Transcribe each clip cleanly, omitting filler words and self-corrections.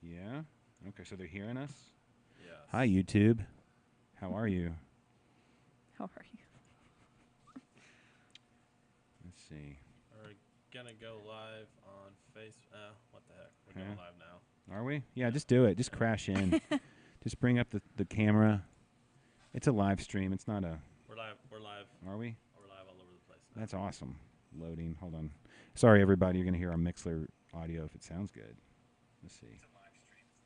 Yeah. Okay, so they're hearing us. Yes. Hi, YouTube. How are you? How are you? Let's see. We're gonna go live on Face. What the heck? We're Okay. going live now. Are we? Yeah, just do it. Just crash in. Just bring up the camera. It's a live stream. It's not a... We're live. We're live. Are we? We're live all over the place now. That's awesome. Loading. Hold on. Sorry, everybody. You're going to hear our Mixler audio if it sounds good. Let's see.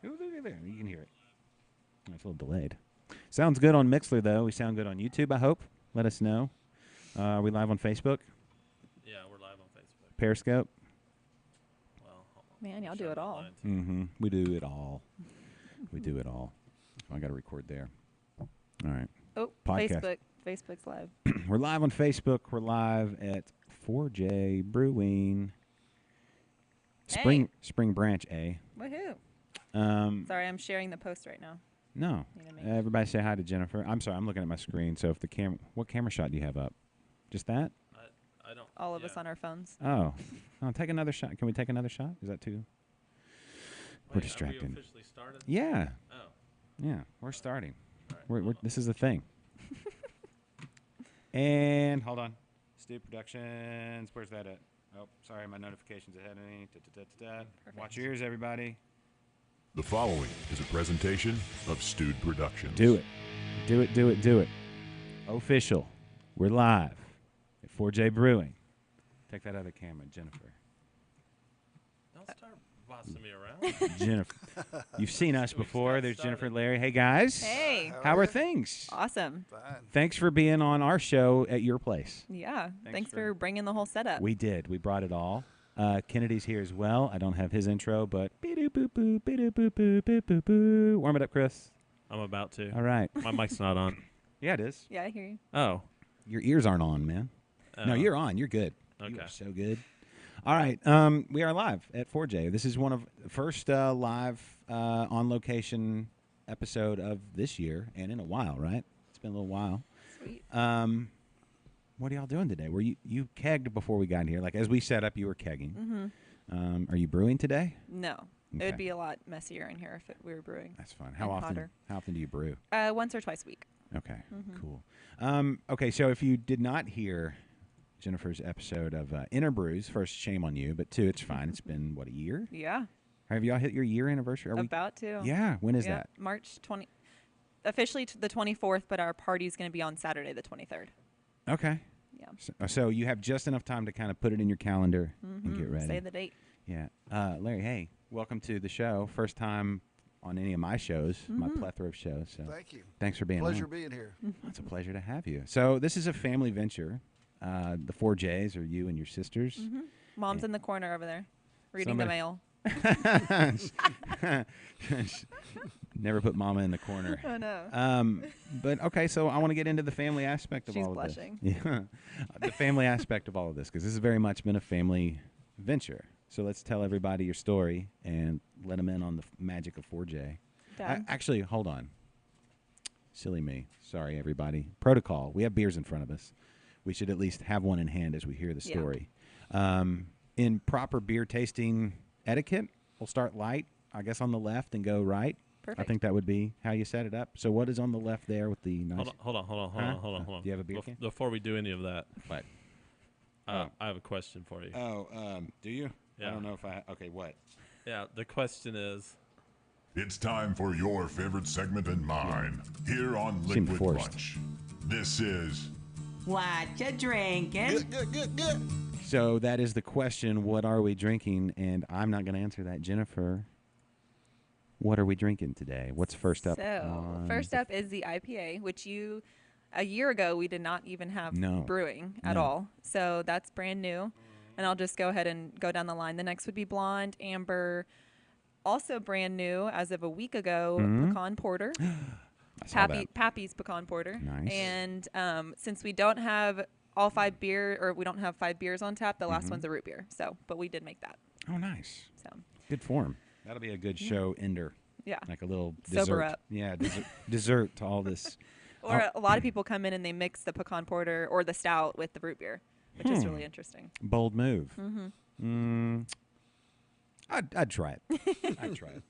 Ooh, look at there. You can hear it. Oh, it's a little delayed. Sounds good on Mixler, though. We sound good on YouTube, I hope. Let us know. Are we live on Facebook? Yeah, we're live on Facebook. Periscope? Well, Man, y'all do it all. Mm-hmm. We do it all. We do it all. Oh, I got to record there. All right. Oh, Podcast. Facebook's live. We're live on Facebook. We're live at 4J Brewing. Spring Branch A. Woohoo. Sorry, I'm sharing the post right now. No. Need to make- Everybody say hi to Jennifer. I'm sorry, I'm looking at my screen. So if the camera, what camera shot do you have up? Just that? I don't. All of yeah. us on our phones. Oh. Take another shot. Can we take another shot? Is that too? We're Wait, distracted. Are we officially started? Yeah. Oh. Yeah. We're starting. All right, hold on. This is the thing. And hold on. Stu Productions. Where's that at? Oh, sorry, my notifications ahead of me. Perfect. Watch your ears, everybody. The following is a presentation of Stewed Productions. Do it. Do it, do it, do it. Official. We're live at 4J Brewing. Take that other camera, Jennifer. Don't start bossing me around. Jennifer. You've seen us We just before. got There's Jennifer, started. Larry. Hey, guys. Hey. How are things? Awesome. Fine. Thanks for being on our show at your place. Yeah. Thanks for- for bringing the whole setup. We did. We brought it all. Kennedy's here as well. I don't have his intro, but boo-doo-boo-boo, warm it up, Chris. I'm about to. All right. My mic's not on. Yeah, it is. Yeah, I hear you. Oh. Your ears aren't on, man. No, Oh. you're on. You're good. You Okay. are so good. All right. We are live at 4J. This is one of the first live on location episode of this year, and in a while, right? It's been a little while. Sweet. What are y'all doing today? Were you kegged before we got here? Like as we set up, you were kegging. Mm-hmm. Are you brewing today? No. It Okay. would be a lot messier in here if we were brewing. That's fun. How And often? hotter. How often do you brew? Once or twice a week. Okay, Mhm. cool. Okay, so if you did not hear Jennifer's episode of Inner Brews, first, shame on you, but two, it's fine. It's been, what, a year? Yeah. Have y'all hit your year anniversary? Are we? About to. Yeah, when is Yeah, that? March 20. Officially the 24th, but our party's going to be on Saturday the 23rd. Okay. Yeah. So you have just enough time to kind of put it in your calendar and get Mhm. ready. Say the date. Yeah. Larry, hey, welcome to the show. First time on any of my shows, my Mhm. plethora of shows. So Thank you. thanks for being Pleasure on. being here. It's a pleasure to have you. So this is a family venture. The 4Js are you and your sisters. Mm-hmm. Mom's Yeah. in the corner over there, reading Somebody- the mail. Never put mama in the corner. Oh no. But okay, so I want to get into the family aspect of She's all of blushing. this. Yeah, the family aspect of all of this, because this has very much been a family venture. So let's tell everybody your story and let them in on the magic of 4J. Dad. Actually, hold on. Silly me. Sorry, everybody. Protocol. We have beers in front of us. We should at least have one in hand as we hear the Yeah. story. In proper beer tasting etiquette, we'll start light, I guess, on the left and go right. Perfect. I think that would be how you set it up. So what is on the left there with the nice... Hold on. Huh? Do you have a beer can? Before we do any of that, What? I have a question for you. Oh, do you? I Yeah. don't know if I... Okay, what? Yeah, the question is, It's time for your favorite segment and mine here on Seemed Liquid forced. Punch. This is What you drinking? Good. So that is the question, what are we drinking? And I'm not going to answer that. Jennifer, what are we drinking today? What's first up? So on first the- up is the IPA, which a year ago we did not even have No. brewing at No. all. So that's brand new. And I'll just go ahead and go down the line. The next would be blonde, amber, also brand new as of a week ago, Mhm. pecan porter. I saw that. Pappy's pecan porter. Nice. And since we don't have all five beer, or we don't have 5 beers on tap, the last Mhm. one's a root beer. So, but we did make that. Oh, nice. So, Good form. That'll be a good show ender. yeah. Like a little Sober dessert. up. Yeah, dessert to all this. Or a lot of people come in and they mix the pecan porter or the stout with the root beer, which is really interesting. Bold move. Mm-hmm. I'd try it. I'd try it.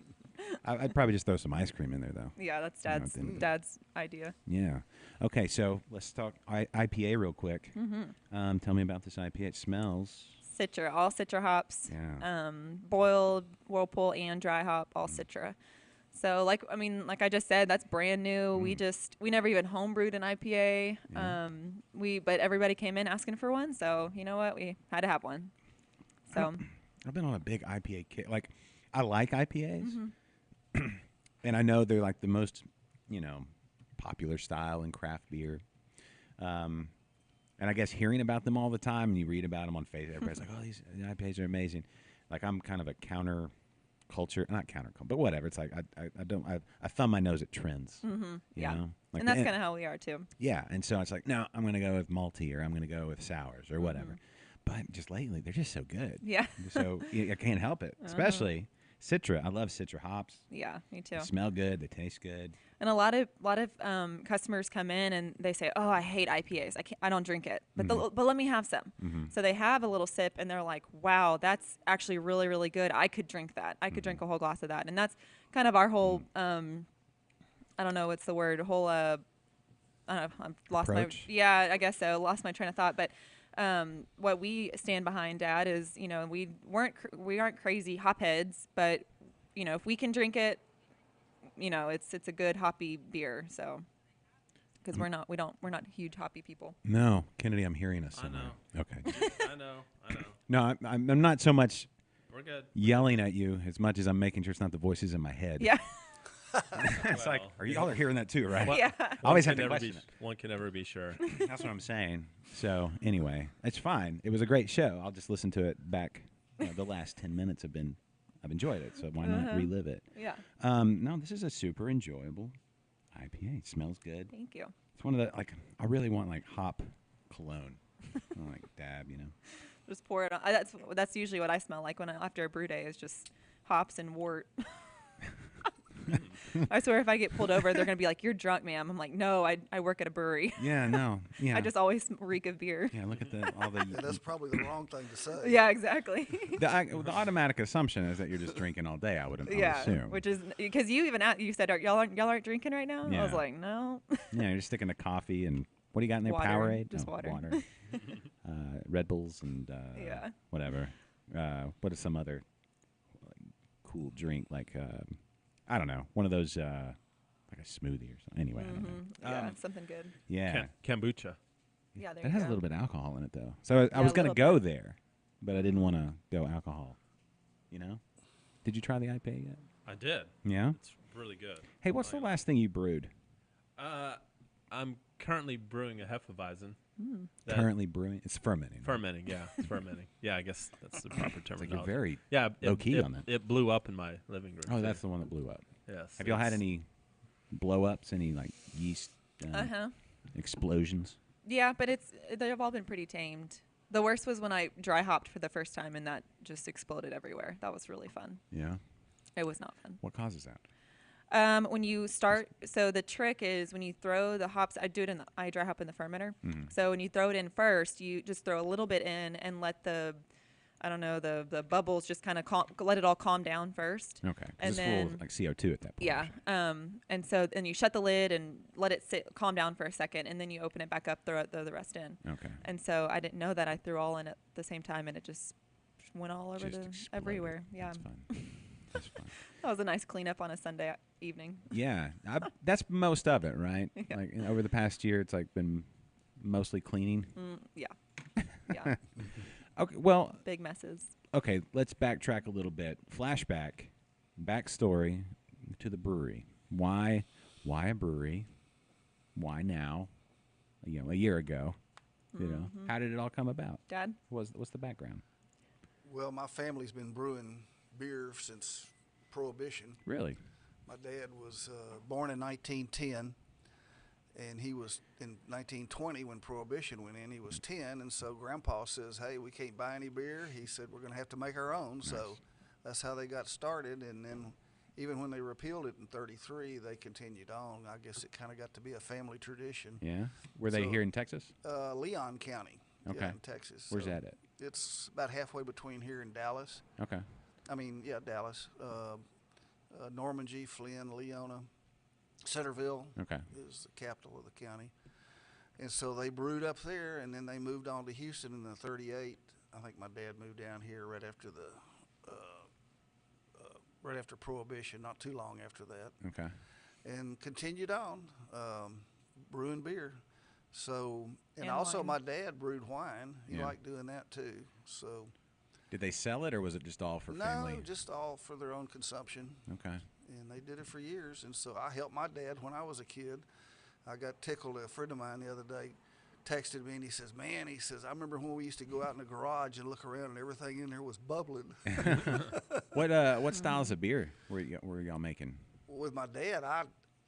I'd probably just throw some ice cream in there, though. Yeah, that's You know, dad's at the end of the- dad's idea. Yeah. Okay, so let's talk IPA real quick. Tell me about this IPA. It smells. Citra, all Citra hops. Yeah. Boiled, whirlpool, and dry hop, all Citra. So like I just said, that's brand new. We never even homebrewed an IPA. Yeah. But everybody came in asking for one, so you know what, we had to have one. So I've been on a big IPA kick. Like, I like IPAs, Mm-hmm. and I know they're like the most, popular style in craft beer. And I guess hearing about them all the time, and you read about them on Facebook, everybody's like, "Oh, these IPAs are amazing." Like, I'm kind of a not counterculture, but whatever. It's like I thumb my nose at trends. Mm-hmm. You Yeah. know? Like and that's kind of how we are too. Yeah, and so it's like, no, I'm going to go with malty, or I'm going to go with sours, or whatever. Mm-hmm. But just lately, they're just so good. Yeah. So I can't help it. Especially Citra. I love Citra hops. Yeah, me too. They smell good. They taste good. And a lot of customers come in and they say, "Oh, I hate IPAs. I don't drink it, but but let me have some." So they have a little sip and they're like, "Wow, that's actually really really good. I could drink that. I could drink a whole glass of that." And that's kind of our whole I don't know what's the word. Whole I don't know. I've lost Approach? I guess so. Lost my train of thought, but what we stand behind, Dad, is we aren't crazy hop heads, but if we can drink it, it's a good hoppy beer. So because we're not huge hoppy people. No, Kennedy, I'm hearing us I somewhere. know. Okay. I know. No, I'm not so much We're good. yelling at you as much as I'm making sure it's not the voices in my head. Yeah. It's like, Well. are you all are hearing that too, right? Yeah. I always have One to can never question it. One can never be sure. That's what I'm saying. So anyway, it's fine. It was a great show. I'll just listen to it back. The last 10 minutes I've enjoyed it. So why not relive it? Yeah. No, this is a super enjoyable IPA. It smells good. Thank you. It's one of the I really want hop cologne, like dab. Just pour it on. That's usually what I smell like after a brew day is just hops and wort. I swear if I get pulled over, they're gonna be like, "You're drunk, ma'am." I'm like, "No, I work at a brewery. Yeah, no, yeah. I just always reek of beer." yeah. Look at all the. Yeah, that's probably the wrong thing to say. Yeah, exactly. The automatic assumption is that you're just drinking all day. I would Yeah, assume. which is because you said y'all aren't drinking right now. I was Yeah. like, no. Yeah, you're just sticking to coffee and what do you got in there? Water, Powerade, just water. Red Bulls and Yeah. whatever. What is some other cool drink like? I don't know, one of those like a smoothie or something. Anyway, I don't know. Yeah, something good. Yeah, Kombucha. Yeah, there it you has go. a little bit of alcohol in it though. So I Yeah, was a gonna little go there, but I didn't want to go alcohol. Did you try the IPA yet? I did. Yeah. It's really good. Hey, what's the Like, last thing you brewed? I'm currently brewing a Hefeweizen. that- Currently brewing. It's fermenting. Fermenting, yeah. It's fermenting. Yeah, I guess that's the proper It's like terminology. you're very. yeah, low key it, on that. It blew up in my living room. Oh, too. that's the one that blew up. Yes. Have y'all had it's- any blow ups? Any yeast explosions? Yeah, but they've all been pretty tamed. The worst was when I dry hopped for the first time and that just exploded everywhere. That was really fun. Yeah. It was not fun. What causes that? When you start, so the trick is when you throw the hops. I dry hop in the fermenter. So when you throw it in first, you just throw a little bit in and let the bubbles just kind of let it all calm down first. Okay. 'Cause And it's full then of CO2 at that point. yeah, and so then you shut the lid and let it calm down for a second, and then you open it back up, throw the rest in. Okay. And so I didn't know that I threw all in at the same time, and it just went all over Just exploded. everywhere. Yeah, That's fun. That's fun. that was a nice cleanup on a Sunday evening. Yeah. That's most of it, right? Yeah. Like over the past year, it's been mostly cleaning. Yeah, yeah, Okay. Well, big messes. okay. Let's backtrack a little bit. Flashback, backstory to the brewery. Why a brewery? Why now? A year ago. How did it all come about? Dad, What's the background? Well, my family's been brewing beer since Prohibition. Really? My dad was born in 1910, and he was in 1920 when Prohibition went in. He was 10, and so Grandpa says, "Hey, we can't buy any beer." He said, "We're going to have to make our own." So that's how they got started, and then even when they repealed it in 33, they continued on. I guess it kind of got to be a family tradition. Yeah. Were they So- here in Texas? Leon County, Okay. yeah, in Texas. Where's So that at? It's about halfway between here and Dallas. Okay. Dallas. Norman G. Flynn, Leona, Centerville Okay. is the capital of the county. And so they brewed up there, and then they moved on to Houston in the 38. I think my dad moved down here right after right after Prohibition, not too long after that, Okay. and continued on brewing beer. So, and And also wine. my dad brewed wine. He Yeah. liked doing that too. So, Did they sell it, or was it just all for no, family? just all for their own consumption. Okay. And they did it for years. And so I helped my dad when I was a kid. I got tickled. A friend of mine the other day texted me, and he says, "Man," he says, "I remember when we used to go out in the garage and look around, and everything in there was bubbling." What styles of beer were y'all making? With my dad, I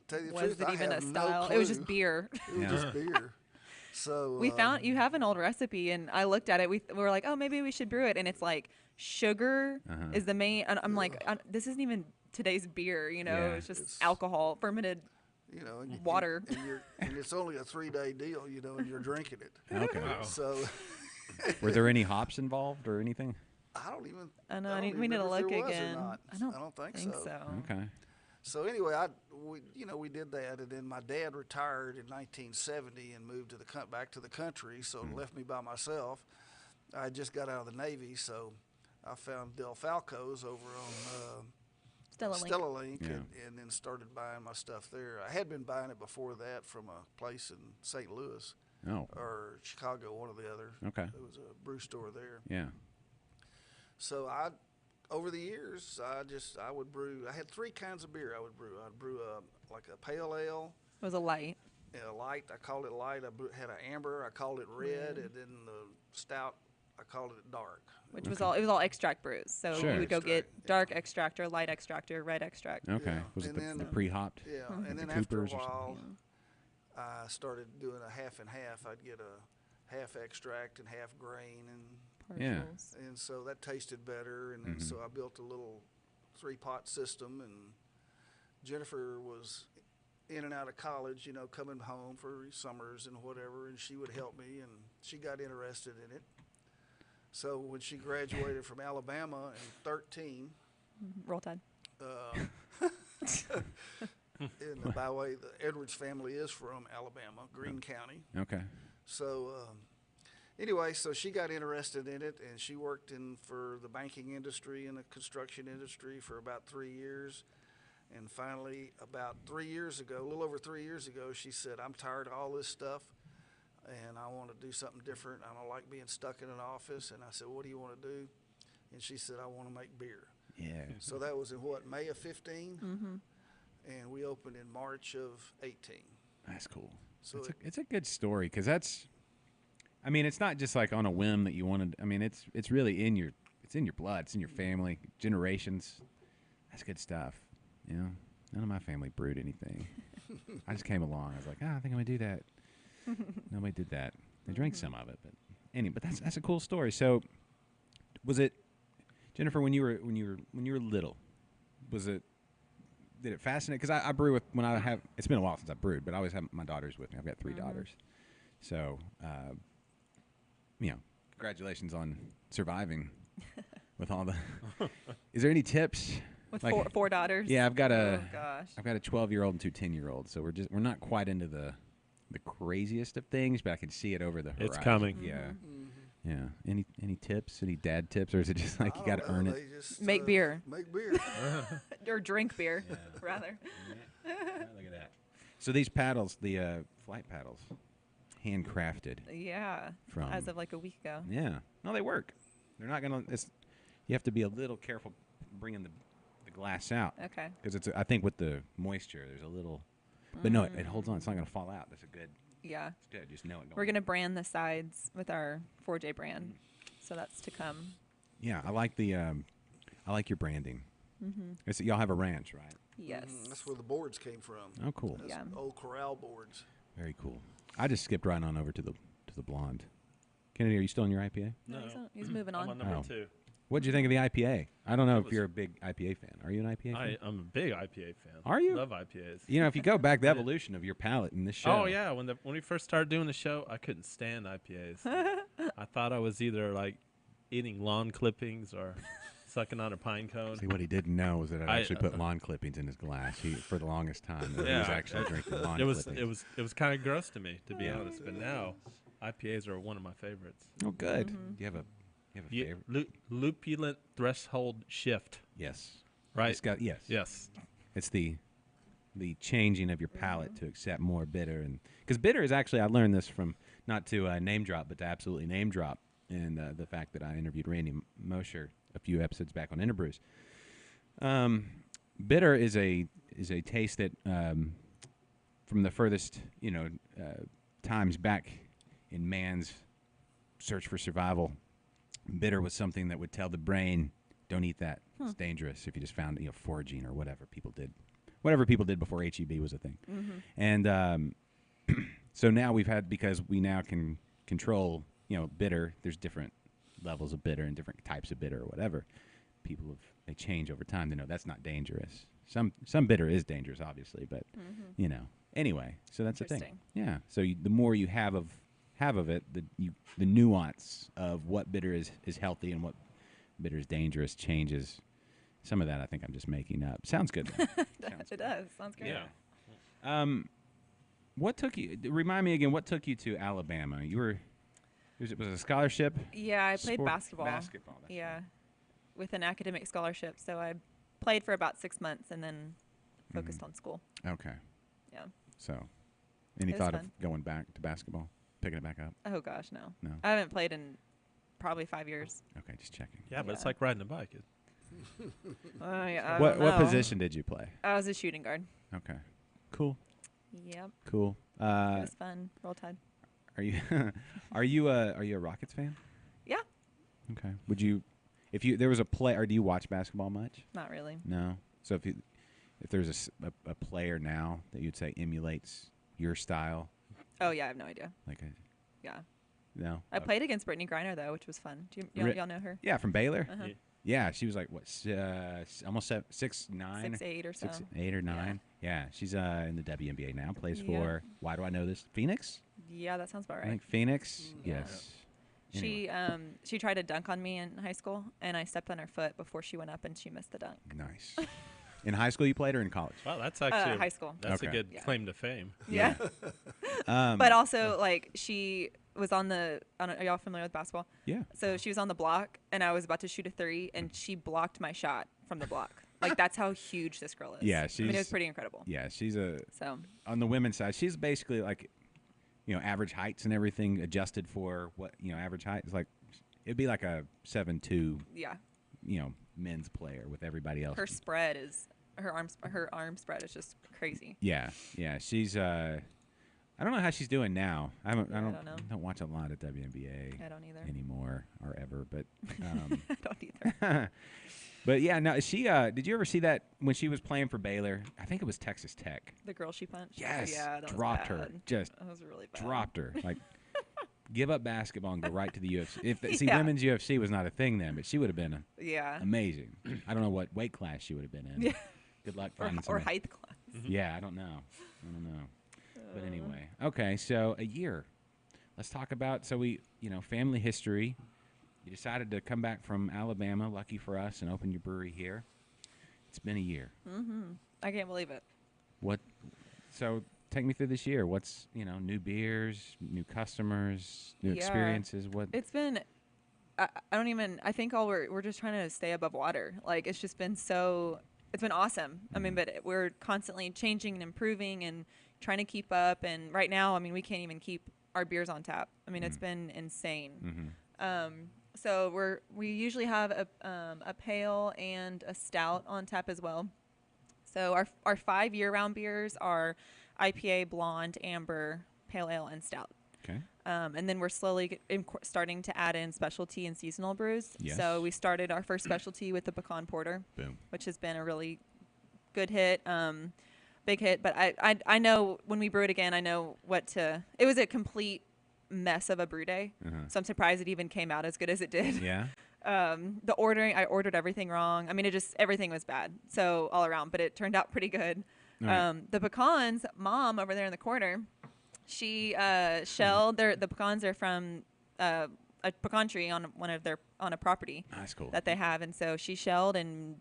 tell you the Was truth, it I even a have no style? It was just clue. beer. It was just beer. So We found you have an old recipe, and I looked at it. We were like, oh, maybe we should brew it, and it's like sugar is the main. And I'm like, this isn't even today's beer. You know, Yeah. it's just It's- alcohol, fermented. you know, and water. and it's only a 3-day deal, you know, and you're drinking it. Okay. So Were there any hops involved or anything? I don't even. I know. I don't We need to remember if look there was or again. not. I don't think think so. so. Okay. So anyway, we did that, and then my dad retired in 1970 and moved to back to the country, so it left me by myself. I just got out of the Navy, so I found Del Falco's over on Stella Link. Stella Link, Yeah. and then started buying my stuff there. I had been buying it before that from a place in St. Louis Oh. or Chicago, one or the other. Okay. There was a brew store there. Yeah. So over the years, I would brew. I had 3 kinds of beer I would brew. I'd brew like a pale ale, It was a light. a light. I called it light. Had an amber. I called it red, and then the stout. I called it dark. Which was all extract brews. So Sure. you would go Extract, get dark extractor, light extractor, red extract. Okay. Yeah. Was it And the then- pre-hopped? Yeah, Mm-hmm. and the then after a Coopers or while, something? I started doing a half and half. I'd get a half extract and half grain, Yeah. Partials. and so that tasted better. And then so I built a little 3-pot system. And Jennifer was in and out of college, you know, coming home for summers and whatever, and she would help me, and she got interested in it. So when she graduated from Alabama in 13, Roll Tide. and by the way, the Edwards family is from Alabama, Greene County. Okay. So anyway, so she got interested in it, and she worked for the banking industry and the construction industry for about 3 years. And finally, about 3 years ago, a little over 3 years ago, she said, "I'm tired of all this stuff, and I want to do something different. I don't like being stuck in an office." And I said, "What do you want to do?" And she said, "I want to make beer." Yeah. So that was in May of 15, and we opened in March of 18. That's cool. So It's a good story because that's. I mean, it's not just like on a whim that you wanted. I mean, it's really in your blood. It's in your family, generations. That's good stuff. You know, none of my family brewed anything. I just came along. I was like, I think I'm gonna do that. Nobody did that. They drank some of it, but that's a cool story. So, was it, Jennifer, when you were little, did it fascinate? Because I brew with it's been a while since I brewed, but I always have my daughters with me. I've got 3 daughters, so congratulations on surviving with all the. Is there any tips? With Like- four daughters. Yeah, I've got Oh gosh. a 12-year-old and 2 10-year-olds, so we're not quite into the craziest of things, but I can see it over the horizon. It's coming. Yeah, yeah. Any tips? Any dad tips, or is it just like you I got to don't earn know, it? they just, Make beer. Make beer. Or drink beer, rather. Look at that. So these paddles, the flight paddles, handcrafted. Yeah. From- As of like a week ago. Yeah. No, they work. They're not gonna. You have to be a little careful bringing the glass out. Okay. Because I think with the moisture, there's a little. But no, it holds on. It's not gonna fall out. That's a good. Yeah. It's good. Just know it. We're gonna brand the sides with our 4J brand, so that's to come. Yeah, I like your branding. Y'all have a ranch, right? Yes. That's where the boards came from. Oh, cool. That's Yeah. old corral boards. Very cool. I just skipped right on over to the blonde. Kennedy, are you still in your IPA? No, No, he's moving I'm on. on number Oh. 2. What'd you think of the IPA? I don't know if was- you're a big IPA fan. Are you an IPA fan? I'm a big IPA fan. Are you? Love IPAs. You know, if you go back the evolution of your palate in this show. Oh yeah, when we first started doing the show, I couldn't stand IPAs. I thought I was either like eating lawn clippings or sucking on a pine cone. See, what he didn't know was that I I- actually put lawn clippings in his glass. For the longest time, he was Yeah, actually drinking lawn It was clippings. kind of gross to me, to be honest. But now, IPAs are one of my favorites. Oh, good. Mm-hmm. Do you have a Yeah, favorite? lupulent threshold shift. Yes. Right. It's got yes. Yes. It's the changing of your palate to accept more bitter, and because bitter is actually, I learned this from, not to name drop, but to absolutely name drop, and the fact that I interviewed Randy Mosher a few episodes back on Interbrews. Bitter is a taste that from the furthest times back in man's search for survival, bitter was something that would tell the brain, don't eat that. It's dangerous. If you just found foraging or whatever people did before HEB was a thing. And so now because we now can control bitter. There's different levels of bitter and different types of bitter or whatever. They change over time. They know that's not dangerous. Some bitter is dangerous, obviously, but anyway. So that's the thing. Interesting. Yeah. So the more you have of it, the nuance of what bitter is healthy and what bitter is dangerous changes. Some of that I think I'm just making up. Sounds good. though. Sounds It does. Sounds great. Yeah. What took you? Remind me again. What took you to Alabama? You were. Was it a scholarship? Yeah, I played Sport- basketball. Basketball. That's Yeah, with an academic scholarship. So I played for about 6 months and then focused on school. right. Okay. Yeah. So, any It was thought fun. of going back to basketball, picking it back up? Oh gosh, no. No. I haven't played in probably 5 years. Okay, just checking. Yeah, but it's Yeah. like riding a bike. I What don't know. position did you play? I was a shooting guard. Okay. Cool. Yep. Cool. It was fun. Roll Tide. Are you are you a Rockets fan? Yeah. Okay. Would you, if there was a play, or do you watch basketball much? Not really. No. So if there's a player now that you'd say emulates your style, Oh yeah, I have no idea. like a Yeah. no. I played against Brittany Griner though, which was fun. Do you y'all know her? Yeah, from Baylor. Uh-huh. Yeah, she was like what, almost 6'9", 6'8" or so. 6'8" or 9. Yeah, she's in the WNBA now. Plays Yeah. for, why do I know this? Phoenix. Yeah, that sounds about I right. think Phoenix. Yeah. Yes. Anyway. She tried to dunk on me in high school, and I stepped on her foot before she went up, and she missed the dunk. Nice. In high school, you played, or in college? Wow, that's actually High school. That's Okay. a good Yeah. claim to fame. Yeah. Um, But also, like, she was on the. Are y'all familiar with basketball? yeah. So she was on the block, and I was about to shoot a 3, and she blocked my shot from the block. Like, that's how huge this girl is. Yeah, I mean, it she's- was pretty incredible. Yeah, she's So on the women's side. She's basically like, average heights and everything adjusted for what average height is like. It'd be like a 7'2", yeah, men's player with everybody else. her spread is her arm spread is just crazy. Yeah, she's. I don't know how she's doing now. I don't know. watch a lot of WNBA I don't either. anymore or ever, but. I don't either. But yeah, no, she. Did you ever see that when she was playing for Baylor? I think it was Texas Tech. The girl she punched. Yes, Yeah, that dropped was her. bad. Just That was really bad. dropped her. Like, give up basketball and go right to the UFC. See, Yeah. women's UFC was not a thing then, but she would have been Yeah. amazing. I don't know what weight class she would have been in. Yeah. Good luck Or finding somebody. height class. Yeah, I don't know. But anyway, okay. So a year. Let's talk about. So we, family history. You decided to come back from Alabama, lucky for us, and open your brewery here. It's been a year. I can't believe it. What? So take me through this year. What's new beers, new customers, new Yeah. experiences? What? It's been. I don't even. I think all we're just trying to stay above water. Like, it's just been so. It's been awesome. I mean, but we're constantly changing and improving and trying to keep up. And right now, I mean, we can't even keep our beers on tap. I mean, it's been insane. So we usually have a pale and a stout on tap as well. So our 5 year-round beers are IPA, blonde, amber, pale ale, and stout. Okay. And then we're slowly starting to add in specialty and seasonal brews. Yes. So we started our first specialty with the pecan porter, Boom. which has been a really good hit, big hit. But I know when we brew it again, I know what to. It was a complete mess of a brew day, so I'm surprised it even came out as good as it did. Yeah. The ordering, I ordered everything wrong. I mean, everything was bad. So all around, but it turned out pretty good. All right. The pecans, mom over there in the corner, she shelled. The pecans are from a pecan tree on a property That's cool. that they have, and so she shelled and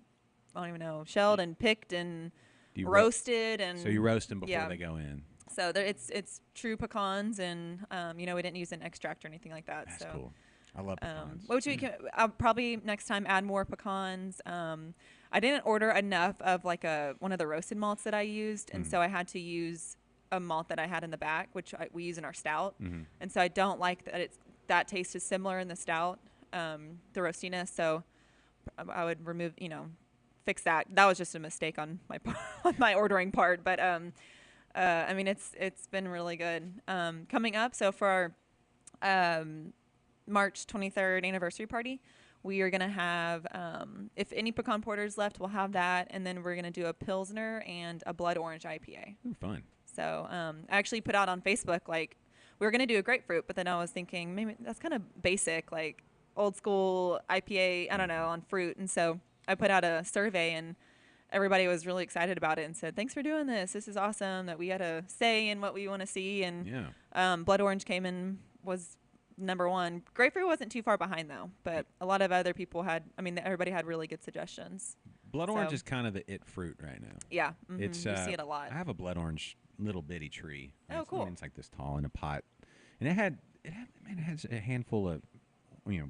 I don't even know shelled and picked and Do you roasted and So you roast them before yeah. they go in. So it's true pecans, and we didn't use an extract or anything like that. That's so. cool. I love pecans. Which we can, I'll probably next time add more pecans. I didn't order enough of like one of the roasted malts that I used, and so I had to use a malt that I had in the back, which we use in our stout. And so I don't like that that taste is similar in the stout, the roastiness. So I would remove, fix that. That was just a mistake on my on my ordering part, but I mean it's been really good. Coming up, so for our March 23rd anniversary party, we are going to have, if any pecan porters left, we'll have that. And then we're going to do a Pilsner and a blood orange IPA. Ooh, fun. So I actually put out on Facebook, like, we were going to do a grapefruit, but then I was thinking, maybe that's kind of basic, like old school IPA, I don't know, on fruit. And so I put out a survey, and everybody was really excited about it and said, thanks for doing this. This is awesome that we had a say in what we want to see. And blood orange came in, was number one. Grapefruit wasn't too far behind though, but a lot of other people everybody had really good suggestions. Blood orange is kind of the it fruit right now. Yeah, It's you see it a lot. I have a blood orange little bitty tree. Oh, cool. It's like this tall in a pot, and it has a handful of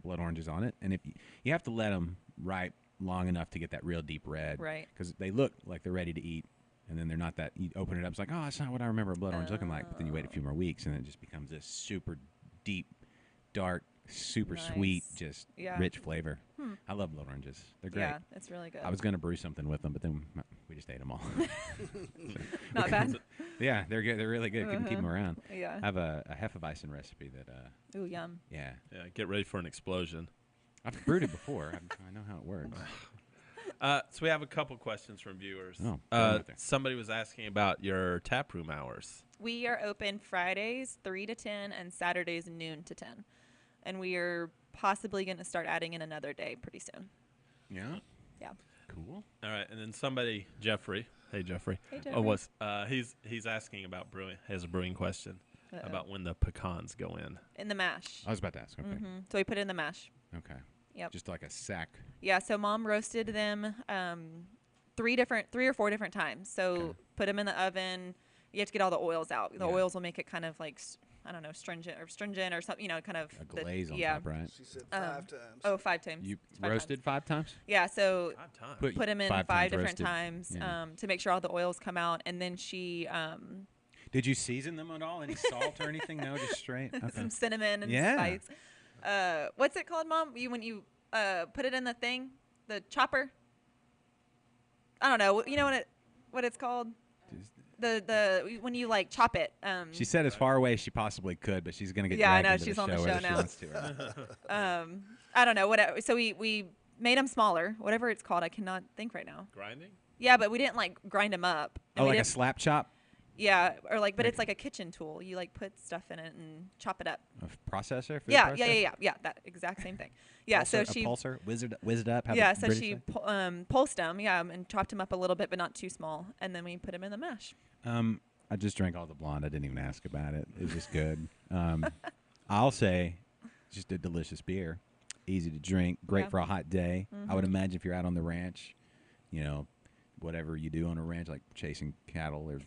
blood oranges on it, and if you have to let them ripe long enough to get that real deep red, right? Because they look like they're ready to eat. And then they're not that. You open it up, it's like, oh, that's not what I remember a blood orange looking like. But then you wait a few more weeks, and it just becomes this super deep, dark, super sweet, just rich flavor. I love blood oranges. They're great. Yeah, it's really good. I was going to brew something with them, but then we just ate them all. Not bad. Yeah, they're good. They're really good. Couldn't keep them around. Yeah. I have a Hefeweizen recipe that. Ooh, yum. Yeah. Yeah, get ready for an explosion. I've brewed it before. I know how it works. So we have a couple questions from viewers. Oh, somebody was asking about your tap room hours. We are open Fridays 3 to 10 and Saturdays noon to 10. And we are possibly going to start adding in another day pretty soon. Yeah. Yeah. Cool. All right, and then somebody, Jeffrey. Hey, Jeffrey. Hey, Jeffrey. He's asking about brewing. Has a brewing question Uh-oh. about when the pecans go in the mash. I was about to ask. Okay. So we put it in the mash. Okay. Yep. Just like a sack. Yeah, so Mom roasted them 3 or 4 different times. So put them in the oven. You have to get all the oils out. The oils will make it kind of like, I don't know, stringent or something, kind of. A glaze on top, right? She said 5 times. Oh, 5 times. You It's 5 roasted times. 5 times? Yeah, so 5 times. put them in 5 5 times different roasted. times Yeah. to make sure all the oils come out. And then she Did you season them at all? Any salt or anything? No, just straight. Okay. some cinnamon and Yeah. spice. What's it called, Mom? When you put it in the thing, the chopper. I don't know. You know what it's called? The when you like chop it. She said as far away as she possibly could, but she's gonna get. Yeah, I dragged know, into she's the on the show show whether she now. wants to or not. I don't know whatever. So we made them smaller, whatever it's called. I cannot think right now. Grinding? Yeah, but we didn't like grind them up. And Oh, we like a didn't- slap chop, Yeah, or like, but it's like a kitchen tool. You like put stuff in it and chop it up. a processor. Food Yeah, processor? yeah. That exact same thing. Yeah, so Pulsar, she. a pulsar, whiz it up. How Yeah, the so British she say? pulsed them, and chopped them up a little bit, but not too small, and then we put them in the mash. I just drank all the blonde. I didn't even ask about it. It was just good. I'll say, just a delicious beer, easy to drink, great Yeah. for a hot day. I would imagine if you're out on the ranch, whatever you do on a ranch, like chasing cattle or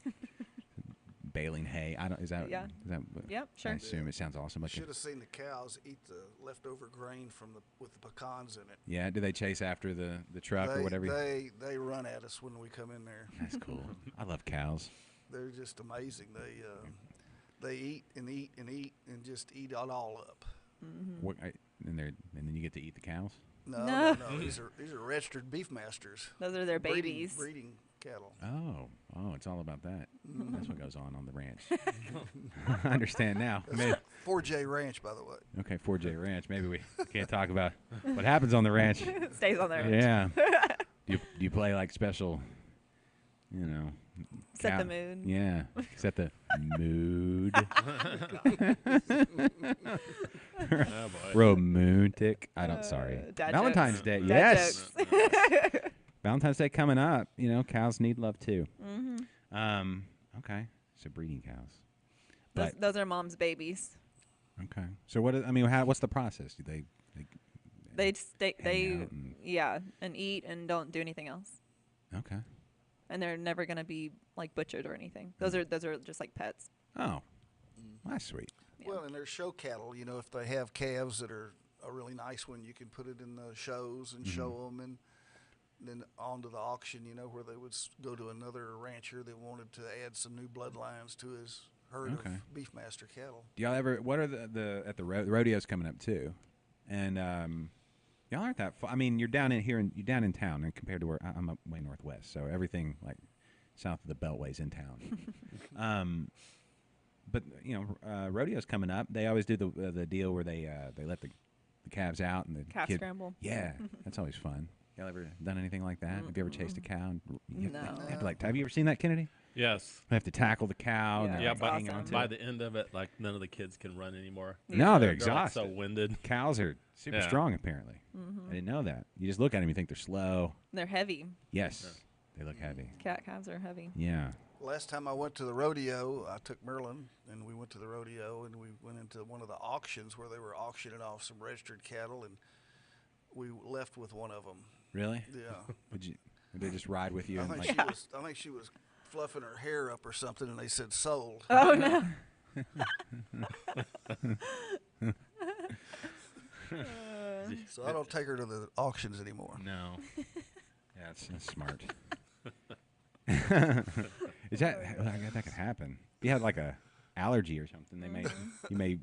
baling hay. Is that? Yeah. Is that what- Yep, sure. I assume it sounds awesome. Like Should have seen the cows eat the leftover grain with the pecans in it. yeah. Do they chase after the truck or whatever? They run at us when we come in there. That's cool. I love cows. They're just amazing. They eat and eat and eat and just eat it all up. And then you get to eat the cows. No. These are registered beef masters. Those are their babies. Breeding cattle. Oh, it's all about that. That's what goes on the ranch. I understand now. That's 4J Ranch, by the way. Okay, 4J Ranch. Maybe we can't talk about what happens on the ranch. Stays on there. Yeah. Do you play like special, Set the mood. Yeah, set the mood. Oh, boy. Romantic. Sorry. Dad Valentine's jokes. Day. Dad Yes. jokes. Valentine's Day coming up. Cows need love too. Okay, so breeding cows. But Those are Mom's babies. Okay. So what? I mean, what's the process? Do they They just they out and- yeah, and eat and don't do anything else. okay. And they're never gonna be like butchered or anything. Those are just like pets. Oh, that's sweet. Yeah. Well, and there's show cattle. You know, if they have calves that are a really nice one, you can put it in the shows and show them, and then on to the auction. You know, where they would go to another rancher that wanted to add some new bloodlines to his herd Okay. of Beefmaster cattle. Do y'all ever? What are the rodeos coming up too? And y'all aren't that far. I mean, you're down in town, and compared to where I'm up way northwest, so everything like south of the Beltway's in town. But rodeo's coming up. They always do the deal where they let the calves out and the Calf kid, scramble. Yeah, that's always fun. Y'all ever done anything like that? Have you ever chased a cow? And No. Have you ever seen that, Kennedy? Yes. They have to tackle the cow. Yeah, and they're Yeah, like but hanging awesome. onto by it. the end of it, like none of the kids can run anymore. No, they're They're all exhausted. so winded. Cows are super Yeah. strong, apparently. I didn't know that. You just look at them, you think they're slow. They're heavy. Yes, they look heavy. Calves are heavy. Yeah. Last time I went to the rodeo, I took Merlin, and we went to the rodeo, and we went into one of the auctions where they were auctioning off some registered cattle, and we left with one of them. Really? Yeah. Did they just ride with you? I And think like, I think she was fluffing her hair up or something, and they said sold. Oh no. So I don't take her to the auctions anymore. no. Yeah, that's smart. Is that? I guess that could happen. If you had like a allergy or something, you may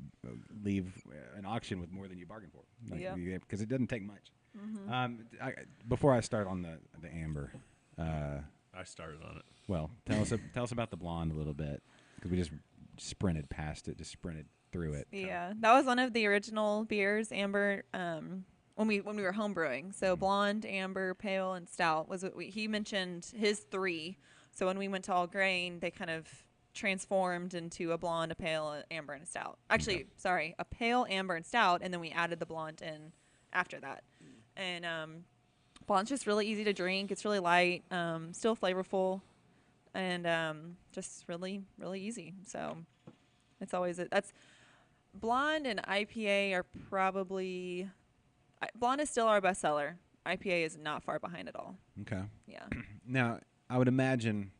leave an auction with more than you bargained for. Yeah. Because it doesn't take much. Before I start on the amber, I started on it. well, tell us about the blonde a little bit, because we just sprinted past it, just sprinted through it. Yeah, that was one of the original beers, amber. When we were home brewing, so blonde, amber, pale, and stout was what he mentioned his three. So when we went to all grain, they kind of transformed into a blonde, a pale, a amber, and a stout. Actually, sorry, a pale, amber, and stout, and then we added the blonde in after that. And blonde's just really easy to drink. It's really light, still flavorful, and just really, really easy. So it's always that's blonde and IPA are probably. Blonde is still our bestseller. IPA is not far behind at all. Okay. Yeah. Now, I would imagine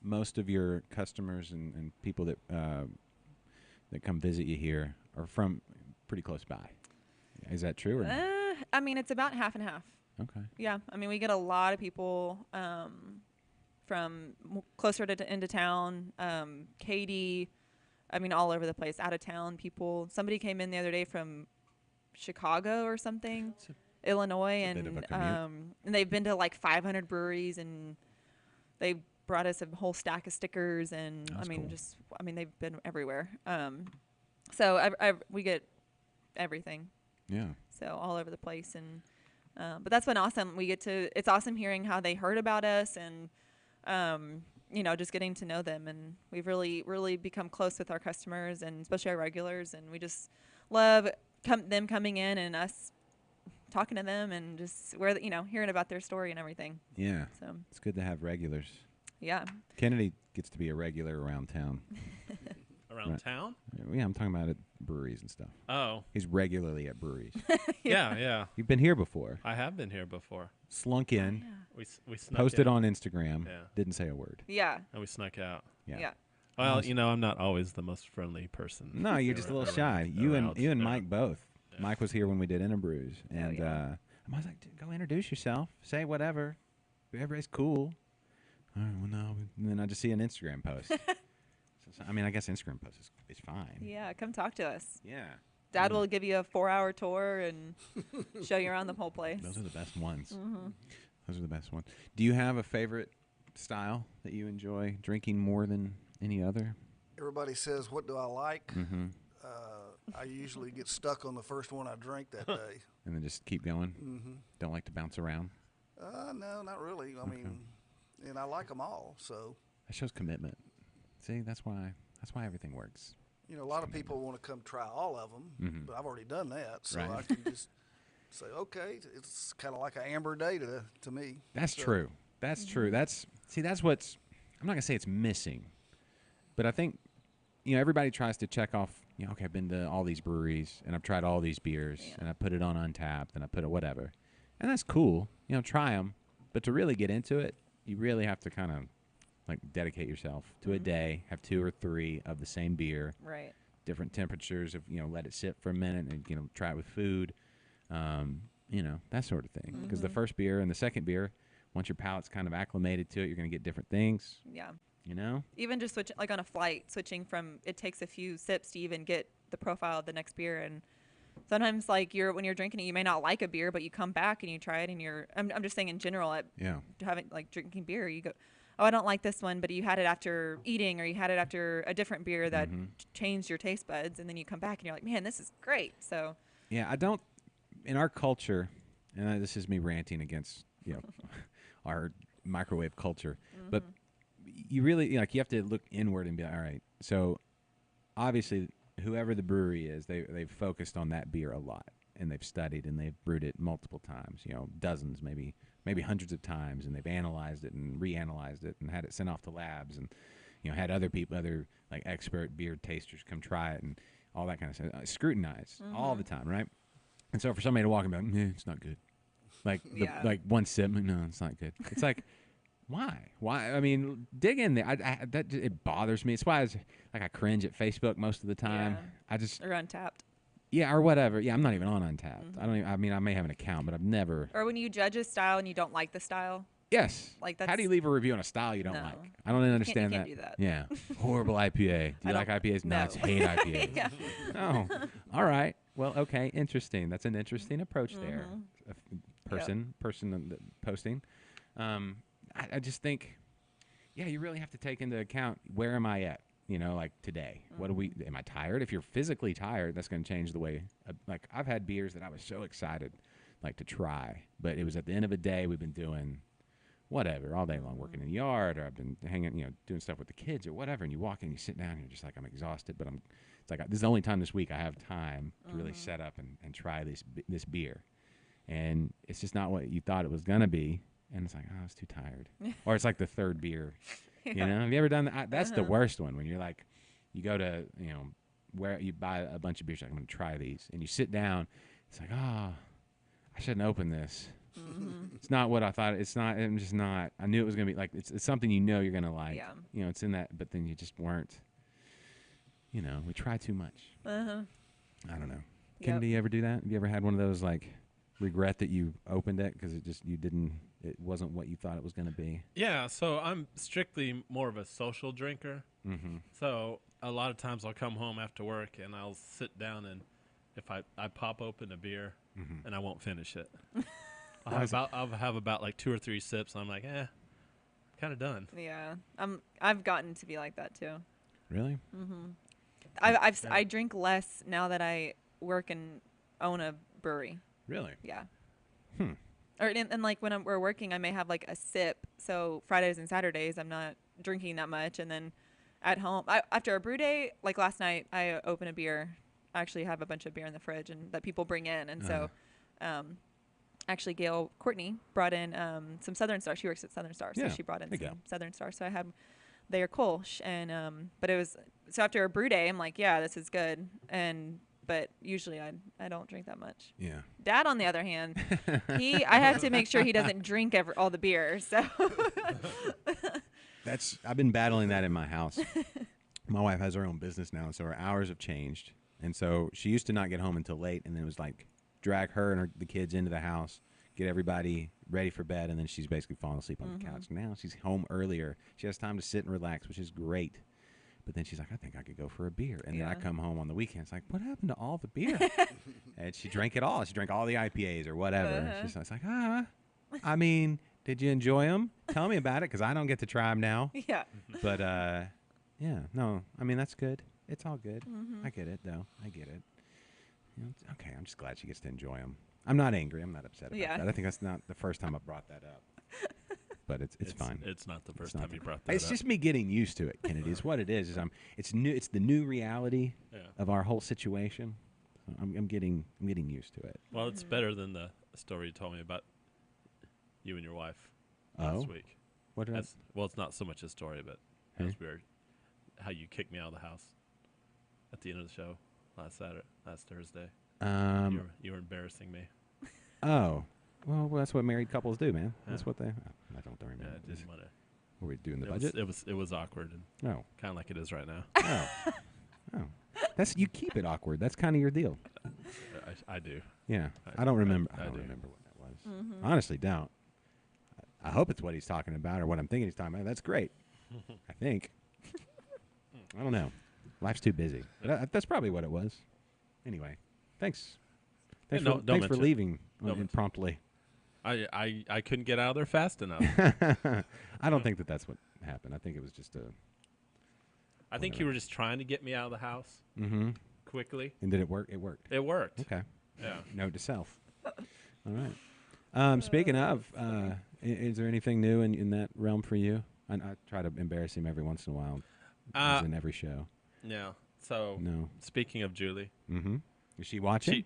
most of your customers and people that come visit you here are from pretty close by. Is that true? Or no? I mean, it's about half and half. Okay. Yeah. I mean, we get a lot of people from closer to into town, Katy, I mean, all over the place, out of town people. Somebody came in the other day from Chicago or something, Illinois, a bit of a and commute. and they've been to like 500 breweries, and they brought us a whole stack of stickers, and That's cool. they've been everywhere. So we get everything, Yeah. so all over the place, and but that's been awesome. It's awesome hearing how they heard about us, and just getting to know them, and we've really, really become close with our customers, and especially our regulars, and we just love them coming in and us talking to them, and just hearing about their story and everything. Yeah. So It's good to have regulars. yeah, Kennedy gets to be a regular around town. Around Right. town? Yeah, I'm talking about at breweries and stuff. Oh, He's regularly at breweries. yeah. You've been here before. I have been here before. Slunk in, We snuck posted in, on Instagram, Yeah. didn't say a word. yeah, and we snuck out. Yeah. yeah. Well, Nice. I'm not always the most friendly person. No, you're just a little shy. You and around. Mike both. Yeah. Mike was here when we did Interbrews, Oh, and yeah. I was like, "Dude, go introduce yourself, say whatever. Everybody's cool." All right, well, no. And then I just see an Instagram post. I mean, I guess Instagram post is fine. Yeah, come talk to us. Yeah. Dad will give you a 4-hour tour and show you around the whole place. Those are the best ones. Mm-hmm. Those are the best ones. Do you have a favorite style that you enjoy drinking more than any other? Everybody says, "What do I like?" Mm-hmm. I usually get stuck on the first one I drink that day. And then just keep going. Mm-hmm. Don't like to bounce around. No, not really. I mean, and I like them all. So, That shows commitment. See, that's why everything works. a lot of people want to come try all of them, Mhm. but I've already done that. So Right. I can just say, okay, it's kind of like an amber day to me. That's So, true. That's true. That's what's. I'm not gonna say it's missing, but I think everybody tries to check off okay, I've been to all these breweries and I've tried all these beers Yeah. and I put it on Untapped and I put it whatever, and that's cool. Try them, but to really get into it, you really have to kind of like dedicate yourself to a day, have 2 or 3 of the same beer, Right. different temperatures of let it sit for a minute and try it with food, that sort of thing. Because the first beer and the second beer, once your palate's kind of acclimated to it, you're going to get different things. Yeah. Even just switching, like on a flight, switching from, it takes a few sips to even get the profile of the next beer. And sometimes, like, when you're drinking it, you may not like a beer, but you come back and you try it, and I'm just saying in general, at Yeah. having, like, drinking beer, you go, oh, I don't like this one, but you had it after eating, or you had it after a different beer that changed your taste buds, and then you come back and you're like, man, this is great. So Yeah, I don't. In our culture, and this is me ranting against our microwave culture, but you really you have to look inward and be like, all right. So obviously, whoever the brewery is, they've focused on that beer a lot, and they've studied and they've brewed it multiple times, dozens, maybe hundreds of times, and they've analyzed it and reanalyzed it and had it sent off to labs, and had other like expert beer tasters come try it and all that kind of stuff, scrutinized all the time, right? And so for somebody to walk and be like, it's not good, like Yeah. like one sip, no, it's not good. It's like, why? I mean, dig in there. It bothers me. It's why I cringe at Facebook most of the time. Yeah. I just or Untapped. or whatever. Yeah, I'm not even on Untapped. I don't even, I mean, I may have an account, but I've never. Or when you judge a style and you don't like the style. Yes. Like, How that's- do you leave a review on a style you don't No. like? I don't understand can't that. do that. Yeah. Horrible IPA. Do I you like don't- IPAs? No, no. I hate IPAs. Yeah. Oh, all right. Well, okay, interesting. That's an interesting approach there. A person posting. I just think, you really have to take into account, where am I at? Like today. What am I tired? If you're physically tired, that's going to change the way. Like, I've had beers that I was so excited, like, to try, but it was at the end of the day, we've been doing whatever all day long, working in the yard, or I've been hanging, doing stuff with the kids or whatever. And you walk in, you sit down, and you're just like, I'm exhausted, but it's like, this is the only time this week I have time to really set up and try this beer. And it's just not what you thought it was going to be. And it's like, oh, I was too tired. Or it's like the third beer. Have you ever done that? That's the worst one, when you're like, you go to, where you buy a bunch of beers, like, I'm going to try these. And you sit down. It's like, oh, I shouldn't open this. It's not what I thought. It's not. I'm just not. I knew it was going to be like, it's something you're going to like. Yeah. It's in that, but then you just weren't. We try too much. I don't know. Kim, Yep. do you ever do that? Have you ever had one of those, like, regret that you opened it because it wasn't what you thought it was going to be? Yeah, so I'm strictly more of a social drinker. Mm-hmm. So a lot of times I'll come home after work and I'll sit down, and if I pop open a beer and I won't finish it. I'll have about like 2 or 3 sips, and I'm like, kind of done. Yeah. I've gotten to be like that too. Really? I drink less now that I work and own a brewery. Really? Yeah. Hmm. And like when we're working, I may have like a sip. So Fridays and Saturdays, I'm not drinking that much. And then at home, after a brew day, like last night, I open a beer. I actually have a bunch of beer in the fridge and that people bring in. And so, actually, Gail Courtney brought in some Southern Star. She works at Southern Star, so Yeah. she brought in Hey, Gail. some Southern Star. So I had their Kolsch, and but it was so after a brew day, I'm like, yeah, this is good. But usually I don't drink that much. Yeah. Dad, on the other hand, I have to make sure he doesn't drink all the beer. So I've been battling that in my house. My wife has her own business now, and so her hours have changed. And so she used to not get home until late, and then it was like drag her and the kids into the house, get everybody ready for bed, and then she's basically falling asleep on the couch. Now she's home earlier. She has time to sit and relax, which is great. But then she's like, I think I could go for a beer. And then I Yeah. come home on the weekends like, what happened to all the beer? And she drank it all. She drank all the IPAs or whatever. She's like, I mean, did you enjoy them? Tell me about it, because I don't get to try them now. yeah, But, no, I mean, that's good. It's all good. I get it, though. I get it. It's okay, I'm just glad she gets to enjoy them. I'm not angry. I'm not upset about Yeah. that. I think that's not the first time I brought that up. But it's fine. It's not the first not time the- you brought that It's up. just me getting used to it, Kennedy. Is what it is. It's new. It's the new reality Yeah. of our whole situation. So I'm getting used to it. Well, it's better than the story you told me about you and your wife Oh? last week. What did I? Well, it's not so much a story, but Huh? it was weird how you kicked me out of the house. at the end of the show last Thursday. You were embarrassing me. Oh, well, that's what married couples do, man. Yeah. That's what they. I don't remember. Yeah, I didn't want to. Were we doing the It budget? was awkward and No. kind of like it is right now. Oh. Oh. That's you keep it awkward. That's kind of your deal. I do. Yeah. I- I don't remember. I I don't do. remember what that was. Honestly, don't. I hope it's what he's talking about or what I'm thinking he's talking about. That's great. I think. I don't know. Life's too busy. But that's probably what it was. Anyway, thanks. Thanks, Yeah, for, don't thanks for mention- leaving don't mention. promptly. I couldn't get out of there fast enough. I don't think that's what happened. I think it was just a. I think you were just trying to get me out of the house Mm-hmm. quickly. And did it work? It worked. It worked. Okay. Yeah. Note to self. All right. Speaking of, is there anything new in that realm for you? I try to embarrass him every once in a while, as in every show. Yeah. So No. speaking of Julie, Mm-hmm. Is she watching?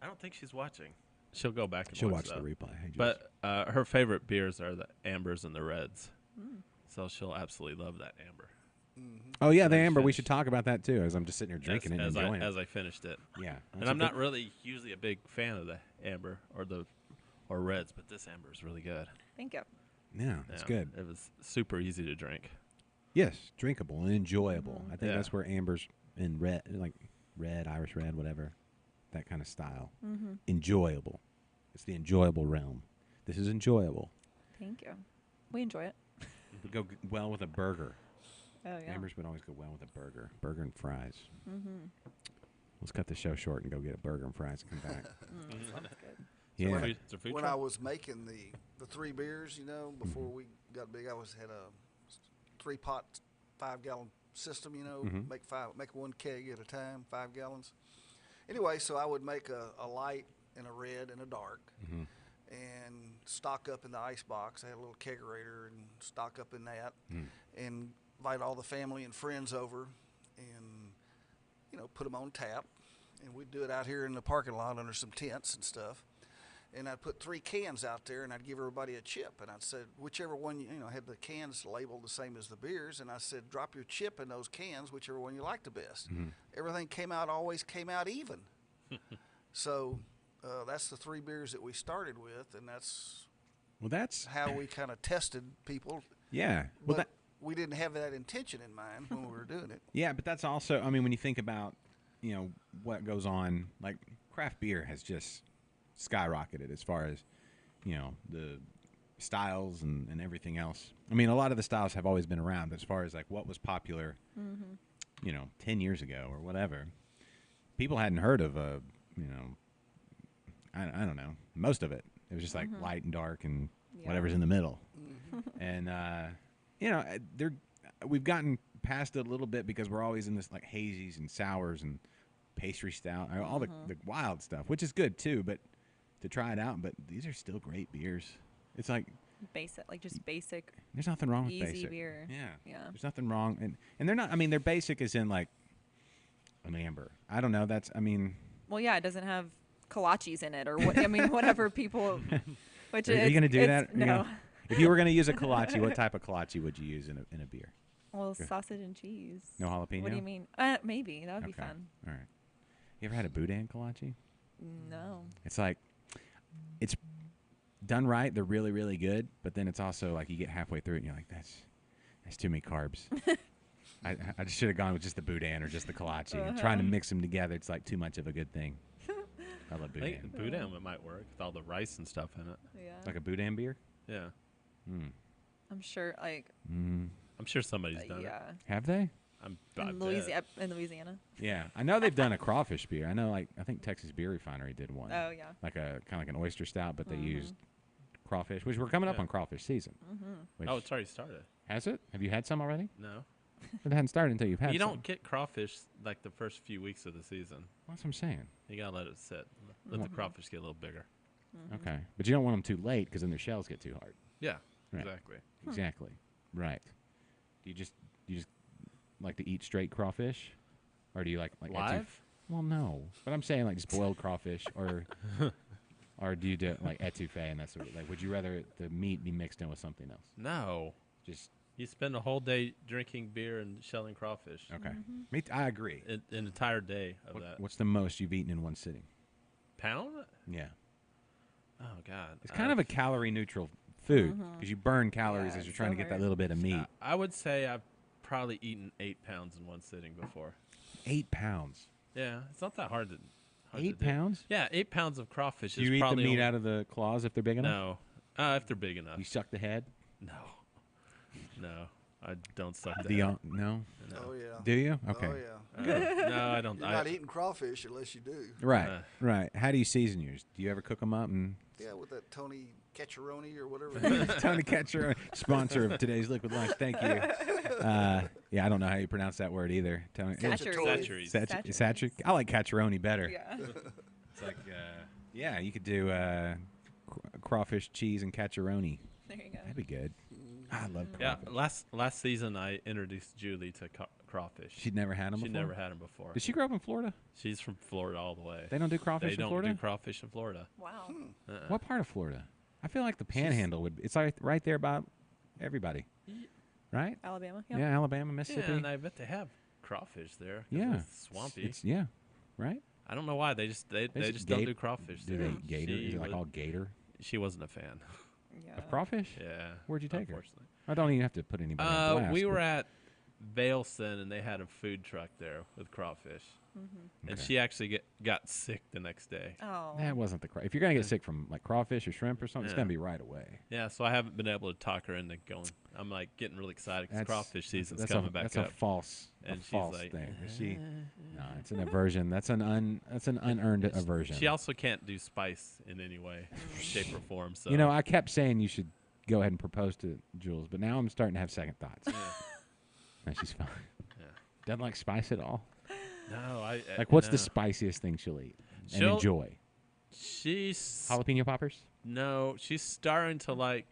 I don't think she's watching. She'll go back and She'll watch watch the though. replay. Hey, Jules. But her favorite beers are the Ambers and the Reds. So she'll absolutely love that Amber. oh yeah, the I amber. We finished. should talk about that too. As I'm just sitting here drinking it and enjoying as it. I finished it. Yeah. And I'm not really usually a big fan of the Amber or Reds, but this Amber is really good. Thank you. Yeah, it's Yeah, good. It was super easy to drink. Yes, drinkable and enjoyable. I think Yeah. that's where ambers and red, like red, Irish red, whatever, that kind of style. Enjoyable. It's the enjoyable realm. This is enjoyable. Thank you. We enjoy it. Would go well with a burger. Oh yeah. Ambers would always go well with a burger and fries. Let's cut the show short and go get a burger and fries and come back. Sounds good. Yeah. when, Is there food when truck? I was making the 3 beers, before we got big, I had a 3-pot, 5-gallon system. Make 1 keg at a time, 5 gallons. Anyway, so I would make a light and a red and a dark, and stock up in the ice box. I had a little kegerator and stock up in that, and invite all the family and friends over, and put them on tap, and we'd do it out here in the parking lot under some tents and stuff. And I'd put 3 cans out there, and I'd give everybody a chip. And I'd said, whichever one, had the cans labeled the same as the beers. And I said, drop your chip in those cans, whichever one you like the best. Everything always came out even. So that's the 3 beers that we started with, and that's Well, that's how we kind of tested people. yeah. Well, But we didn't have that intention in mind when we were doing it. yeah, but that's also. I mean, when you think about, what goes on, like craft beer has just skyrocketed as far as, the styles and everything else. I mean, a lot of the styles have always been around, but as far as like what was popular, 10 years ago or whatever, people hadn't heard of I don't know, most of it. It was just like light and dark and whatever's in the middle. And, we've gotten past it a little bit because we're always in this like hazies and sours and pastry stout, all the wild stuff, which is good too, but to try it out. But these are still great beers. It's like Basic, like just basic. there's nothing wrong with Easy basic beer. Yeah, Yeah. There's nothing wrong, and they're not. I mean, they're basic as in like an amber. I don't know. Well, yeah, it doesn't have kolaches in it or what. I mean, whatever people. Which Are you going to do it's- that? No. If you were going to use a kolache, what type of kolache would you use in a beer? Well, sausage and cheese. No jalapeno? What do you mean? Maybe that would be Okay. fun. All right. You ever had a boudin kolache? No. It's like, it's done right. They're really, really good. But then it's also like you get halfway through it and you're like, that's too many carbs. I just should have gone with just the boudin or just the kolache. And trying to mix them together, it's like too much of a good thing. I love I boudin. think boudin it might work with all the rice and stuff in it. Yeah. Like a boudin beer? Yeah. I'm sure. Like. I'm sure somebody's done it. Yeah. Have they? I In bet. Louisiana. Yeah. I know they've done a crawfish beer. I know, I think Texas Beer Refinery did one. Oh yeah. Like kind of like an oyster stout, but they used crawfish, which we're coming up Yeah. on crawfish season. Which, Oh, it's already started. has it? Have you had some already? No. It hadn't started until you've had You some. don't get crawfish like the first few weeks of the season. That's what I'm saying. You gotta let it sit. Let the crawfish get a little bigger. Okay. But you don't want them too late because then their shells get too hard. Yeah, Right. exactly. Exactly. Right. Do you just like to eat straight crawfish? Or do you like Live? Well, no. But I'm saying like just boiled crawfish or do you do like etouffee and that sort of like would you rather the meat be mixed in with something else? No. Just You spend a whole day drinking beer and shelling crawfish. Okay. I agree. An entire day of that. What's the most you've eaten in one sitting? Pound? Yeah. Oh God. It's kind of a calorie neutral food because you burn calories as you're trying to get that little bit of meat. I would say I've probably eaten 8 pounds in one sitting before. 8 pounds. Yeah, it's not that hard to. 8 pounds? Yeah, 8 pounds of crawfish Do is you eat the probably meat only- out of the claws if they're big enough? No, if they're big enough. You suck the head? No, I don't suck that. No? No. Oh yeah. Do you? Okay. Oh yeah. No, I don't. You're not eating crawfish unless you do. Right. Uh. Right. How do you season yours? Do you ever cook them up and Yeah, with that Tony Cacciaroni or whatever. it is. Tony Catcher, sponsor of today's Liquid Lunch. Thank you. Yeah, I don't know how you pronounce that word either. Tony. Saturated. Saturated. I like Cacciaroni better. Yeah. It's like, yeah, you could do crawfish, cheese, and Cacciaroni. There you go. That'd be good. I love Yeah, crawfish. last season I introduced Julie to crawfish. She'd never had them She before? never had them before. Did she grow up in Florida? She's from Florida all the way. They don't do crawfish They in don't Florida? do crawfish in Florida. Wow. What part of Florida? I feel like the Panhandle would. It's right there by everybody, right? Alabama. Yeah, Alabama, Mississippi. Yeah, and I bet they have crawfish there. 'cause Yeah. it's swampy. It's yeah, right. I don't know why they just just don't gate- do crawfish. Do there. they gator? She Is it like wa- all gator She wasn't a fan. Yeah. of crawfish? Yeah. Where'd you take her? unfortunately. I don't even have to put anybody on blast. We were but- at Vailson and they had a food truck there with crawfish, and Okay. she actually got sick the next day. Oh. That wasn't the if you're gonna get sick from like crawfish or shrimp or something, it's Yeah. gonna be right away. Yeah, so I haven't been able to talk her into going. I'm like getting really excited because crawfish season's that's coming a, back that's up. a false, And a she's false like, thing. No, it's an aversion. That's an unearned aversion. She also can't do spice in any way, shape, or form. So You know, I kept saying you should go ahead and propose to Jules, but now I'm starting to have second thoughts. yeah. No, she's fine. Yeah. Doesn't like spice at all. No, Like, what's no. the spiciest thing she'll eat and She'll- enjoy? She's Jalapeno poppers? no, she's starting to like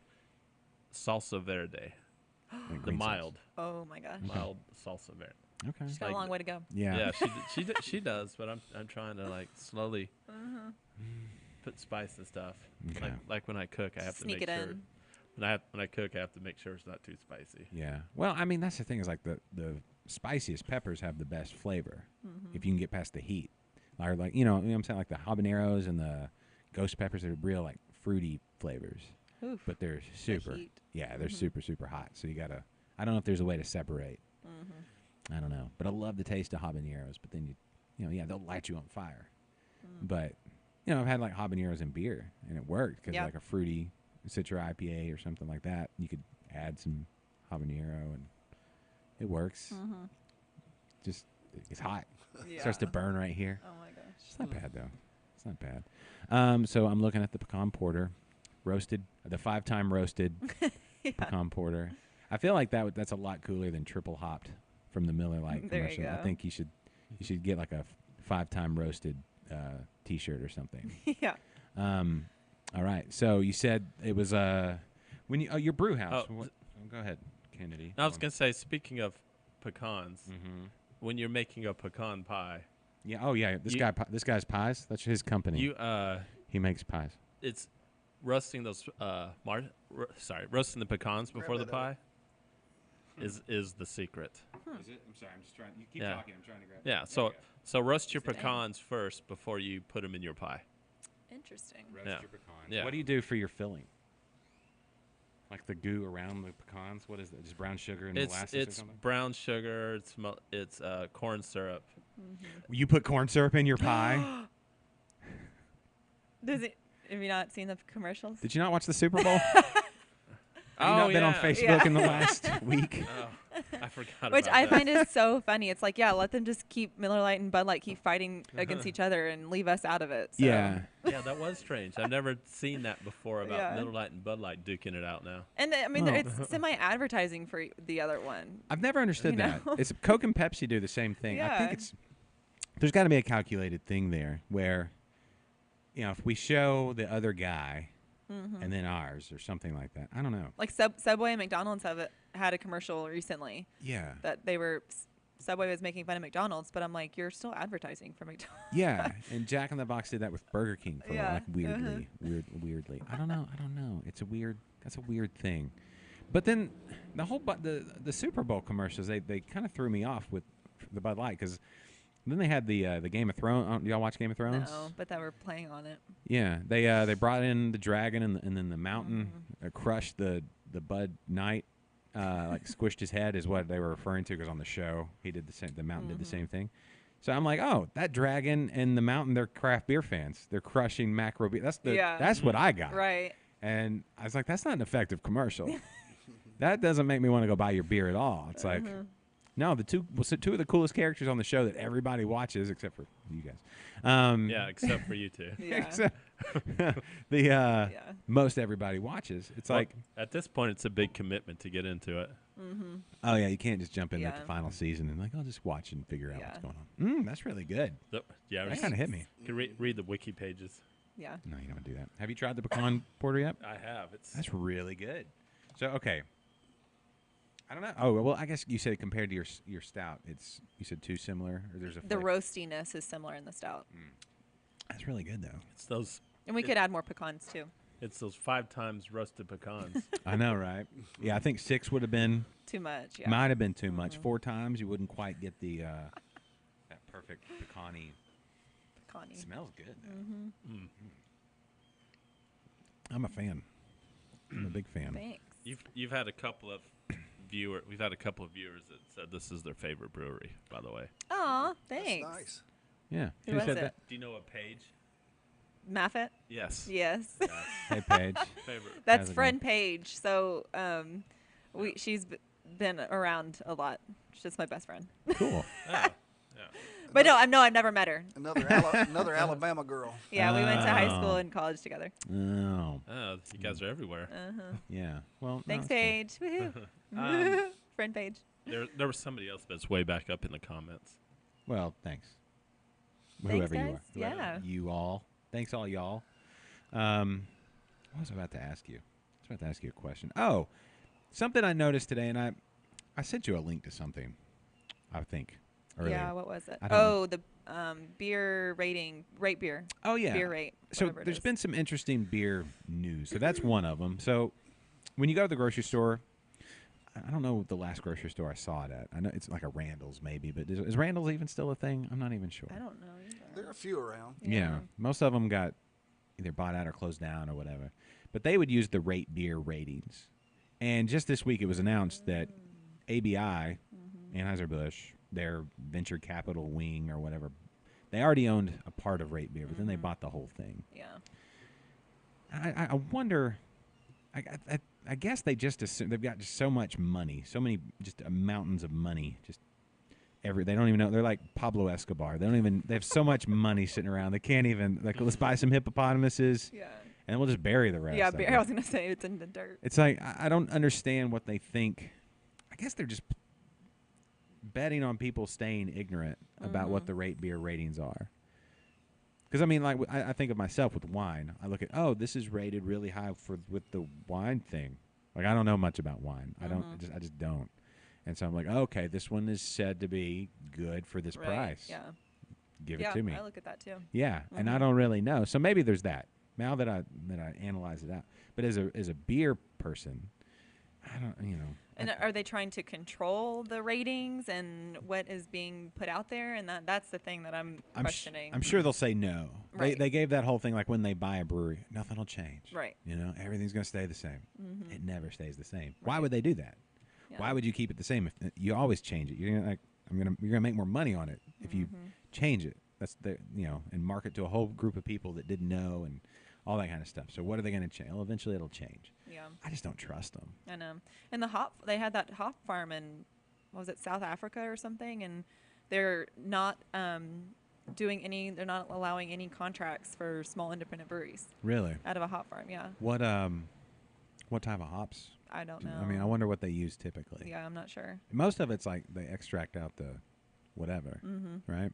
salsa verde, Like the green sauce. mild, Oh my gosh. mild salsa verde. Okay. She's got like a long way to go. Yeah. Yeah, she does, but I'm trying to like slowly put spice and stuff. Okay. Like when I cook, I have Sneak to it make sure. in. When I cook, I have to make sure it's not too spicy. Yeah. Well, I mean, that's the thing is like the spiciest peppers have the best flavor if you can get past the heat. Or like, you know what I'm saying? Like the habaneros and the ghost peppers are real like fruity flavors. Oof. But they're super. heat. Yeah, they're super, super hot. So you got to, I don't know if there's a way to separate. I don't know. But I love the taste of habaneros. But then yeah, they'll light you on fire. But, I've had like habaneros in beer and it worked because Yeah. like a fruity Citra IPA or something like that. You could add some habanero and it works. Just, it's hot. It starts to burn right here. Oh my gosh. It's not bad though. It's not bad. So I'm looking at the pecan porter, roasted, the 5-time roasted pecan porter. I feel like that's a lot cooler than triple hopped from the Miller Lite There you commercial. I go. think you should get like a 5-time roasted T-shirt or something. Yeah. All right. So you said it was when you your brew house. Oh, Go ahead, Kennedy. I was gonna say, speaking of pecans, Mm-hmm. when you're making a pecan pie, Yeah. Oh yeah. This guy's pies. That's his company. you He makes pies. it's roasting those roasting the pecans before the that pie is the secret. Is it? I'm sorry. I'm just trying. You keep Yeah. talking. I'm trying to grab. Yeah, so roast your pecans first before you put them in your pie. Interesting. Roast Yeah. your pecans. Yeah. What do you do for your filling? Like the goo around the pecans? What is that? Just brown sugar and molasses or It's something? brown sugar. It's corn syrup. You put corn syrup in your pie? Does it? Have you not seen the commercials? Did you not watch the Super Bowl? Have you not been on Facebook Yeah. in the last week? Oh, I forgot. Which about I that. find is so funny. It's like, yeah, let them just keep Miller Lite and Bud Light keep fighting against each other and leave us out of it. So. Yeah. Yeah, that was strange. I've never seen that before about Yeah. Miller Lite and Bud Light duking it out now. And I mean, Oh. it's semi-advertising for the other one. I've never understood You know? that. It's Coke and Pepsi do the same thing. I think Yeah. there's got to be a calculated thing there where, if we show the other guy and then ours or something like that. I don't know. Like Subway and McDonald's had a commercial recently Yeah. that Subway was making fun of McDonald's, but I'm like, you're still advertising for McDonald's. Yeah, and Jack in the Box did that with Burger King for Yeah, like weirdly. I don't know. It's a weird. That's a weird thing. But then the whole the Super Bowl commercials, they kind of threw me off with the Bud Light because then they had the Game of Thrones. Y'all watch Game of Thrones? No, but they were playing on it. Yeah, they brought in the dragon and then the mountain crushed the Bud Knight, like squished his head is what they were referring to because on the show he did the same. The mountain did the same thing. So I'm like, oh, that dragon and the mountain, they're craft beer fans. They're crushing macro beer. That's what I got. Right. And I was like, that's not an effective commercial. That doesn't make me want to go buy your beer at all. It's like, no, two of the coolest characters on the show that everybody watches, except for you guys. Yeah, except for you two. Yeah. Except most everybody watches. It's like, At this point, it's a big commitment to get into it. oh yeah, you can't just jump in at Yeah. the final season and like, I'll just watch and figure out what's Yeah. going on. That's really good. Yeah, That kind of hit me. you can read the wiki pages. Yeah. No, you don't do that. Have you tried the pecan porter yet? I have. That's really good. So okay, I don't know. Oh well, I guess you said compared to your stout, you said too similar, or there's a The flavor. roastiness is similar in the stout. That's really good though. It's those. And we could add more pecans too. It's those 5 times roasted pecans. I know, right? Yeah, I think 6 would have been Too much. Yeah. might have been too much. 4 times you wouldn't quite get the that perfect pecan-y. Pecani. Smells good. Though. I'm a fan. I'm a big fan. Thanks. You've had a couple of We've had a couple of viewers that said this is their favorite brewery. By the way, Aw, That's thanks. nice. Yeah. Who was said it? that? do you know a Paige? Maffet? Yes. Yes. Hey, Paige. Favorite. That's How's it friend Paige. So she's been around a lot. She's my best friend. Cool. Yeah. But I've never met her. Another Alabama girl. Yeah, we went to high Oh. school and college together. Oh, Oh, you guys are everywhere. yeah. Well, no, Thanks, that's cool. Paige. Woohoo. Friend Paige. There was somebody else that's way back up in the comments. Well, thanks. Thanks, Whoever you guys. are. Yeah. You all. Thanks, all y'all. What was I about to ask you? I was about to ask you a question. Oh, something I noticed today, and I sent you a link to something, I think, earlier. Yeah, what was it? I don't know. The beer rating, rate beer. Oh, yeah. Beer rate. So whatever it there's is. been some interesting beer news. So that's one of them. So when you go to the grocery store, I don't know the last grocery store I saw it at. I know it's like a Randall's maybe, but is Randall's even still a thing? I'm not even sure. I don't know either. There are a few around. Yeah. Most of them got either bought out or closed down or whatever. But they would use the rate beer ratings. And just this week it was announced that ABI, Anheuser-Busch, their venture capital wing or whatever, they already owned a part of rate beer, but then they bought the whole thing. Yeah. I wonder. I guess they just assume they've got just so much money, so many just mountains of money. Just they don't even know. They're like Pablo Escobar. They have so much money sitting around. They can't even let's buy some hippopotamuses Yeah. and we'll just bury the rest. Yeah, of beer. it. I was gonna say it's in the dirt. It's like I don't understand what they think. I guess they're just betting on people staying ignorant about what the rate beer ratings are. Because I mean, like I think of myself with wine. I look at this is rated really high with the wine thing. Like I don't know much about wine. I just don't. And so I'm like, okay, this one is said to be good for this Right. price. Yeah. Give Yeah. it to me. I look at that too. Yeah, and I don't really know. So maybe there's that. Now that I analyze it out, but as a beer person, I don't. And are they trying to control the ratings and what is being put out there? And that's the thing that I'm questioning. I'm sure they'll say no. Right. They gave that whole thing like when they buy a brewery, nothing will change. Right. Everything's going to stay the same. It never stays the same. Why would they do that? Yeah. Why would you keep it the same if you always change it? You're gonna make more money on it if you change it. That's and market to a whole group of people that didn't know and all that kind of stuff. So what are they going to change? Well, eventually it'll change. Yeah. I just don't trust them. I know. And they had that hop farm in, what was it, South Africa or something? And they're not they're not allowing any contracts for small independent breweries Really? out of a hop farm. Yeah. What type of hops? I don't know. I mean, I wonder what they use typically. Yeah, I'm not sure. Most of it's like they extract out the whatever, right?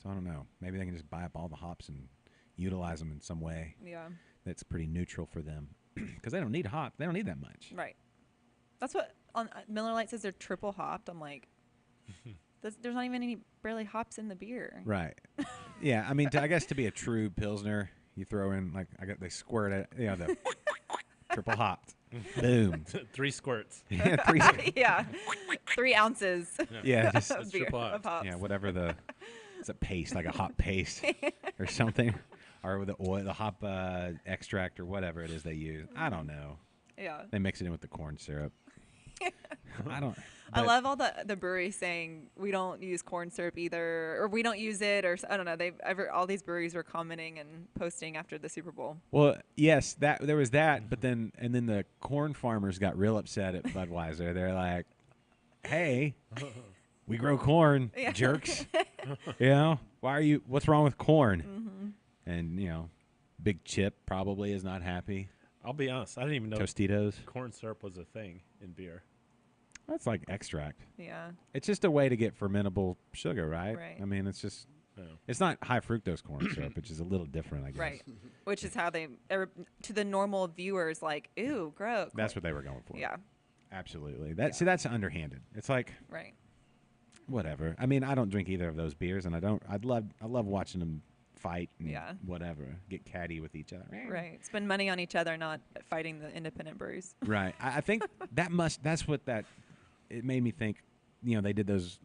So I don't know. Maybe they can just buy up all the hops and utilize them in some way Yeah. that's pretty neutral for them, because they don't need hop. They don't need that much. Right. That's what on Miller Lite says they're triple hopped. I'm like, there's not even any barely hops in the beer. Right. Yeah. I mean, I guess to be a true pilsner, you throw in they squirt it, the triple hopped. Boom. 3 squirts. Yeah, 3 yeah, 3 ounces. Yeah, just That's beer, triple of hops. hops. yeah, whatever it's a paste, like a hop paste or something, or with the oil, the hop extract or whatever it is they use. I don't know. Yeah. They mix it in with the corn syrup. I don't. I but- love all the breweries saying we don't use corn syrup either, or we don't use it, or I don't know. All these breweries were commenting and posting after the Super Bowl. Well, yes, there was that, but then the corn farmers got real upset at Budweiser. They're like, "Hey, we grow corn, Yeah. jerks. You know, what's wrong with corn?" Mm-hmm. And Big Chip probably is not happy. I'll be honest. I didn't even know Tostitos. corn syrup was a thing in beer. That's like extract. Yeah. It's just a way to get fermentable sugar, right? Right. I mean, it's just Yeah. it's not high fructose corn syrup, which is a little different, I guess. Right. Which is how to the normal viewers, like, ooh, gross. That's what they were going for. Yeah. Absolutely. See, that's underhanded. It's like Right. whatever. I mean, I don't drink either of those beers, and I love watching them fight and Yeah. whatever, get catty with each other. Right. Spend money on each other, not fighting the independent breweries. Right. I think it made me think, they did those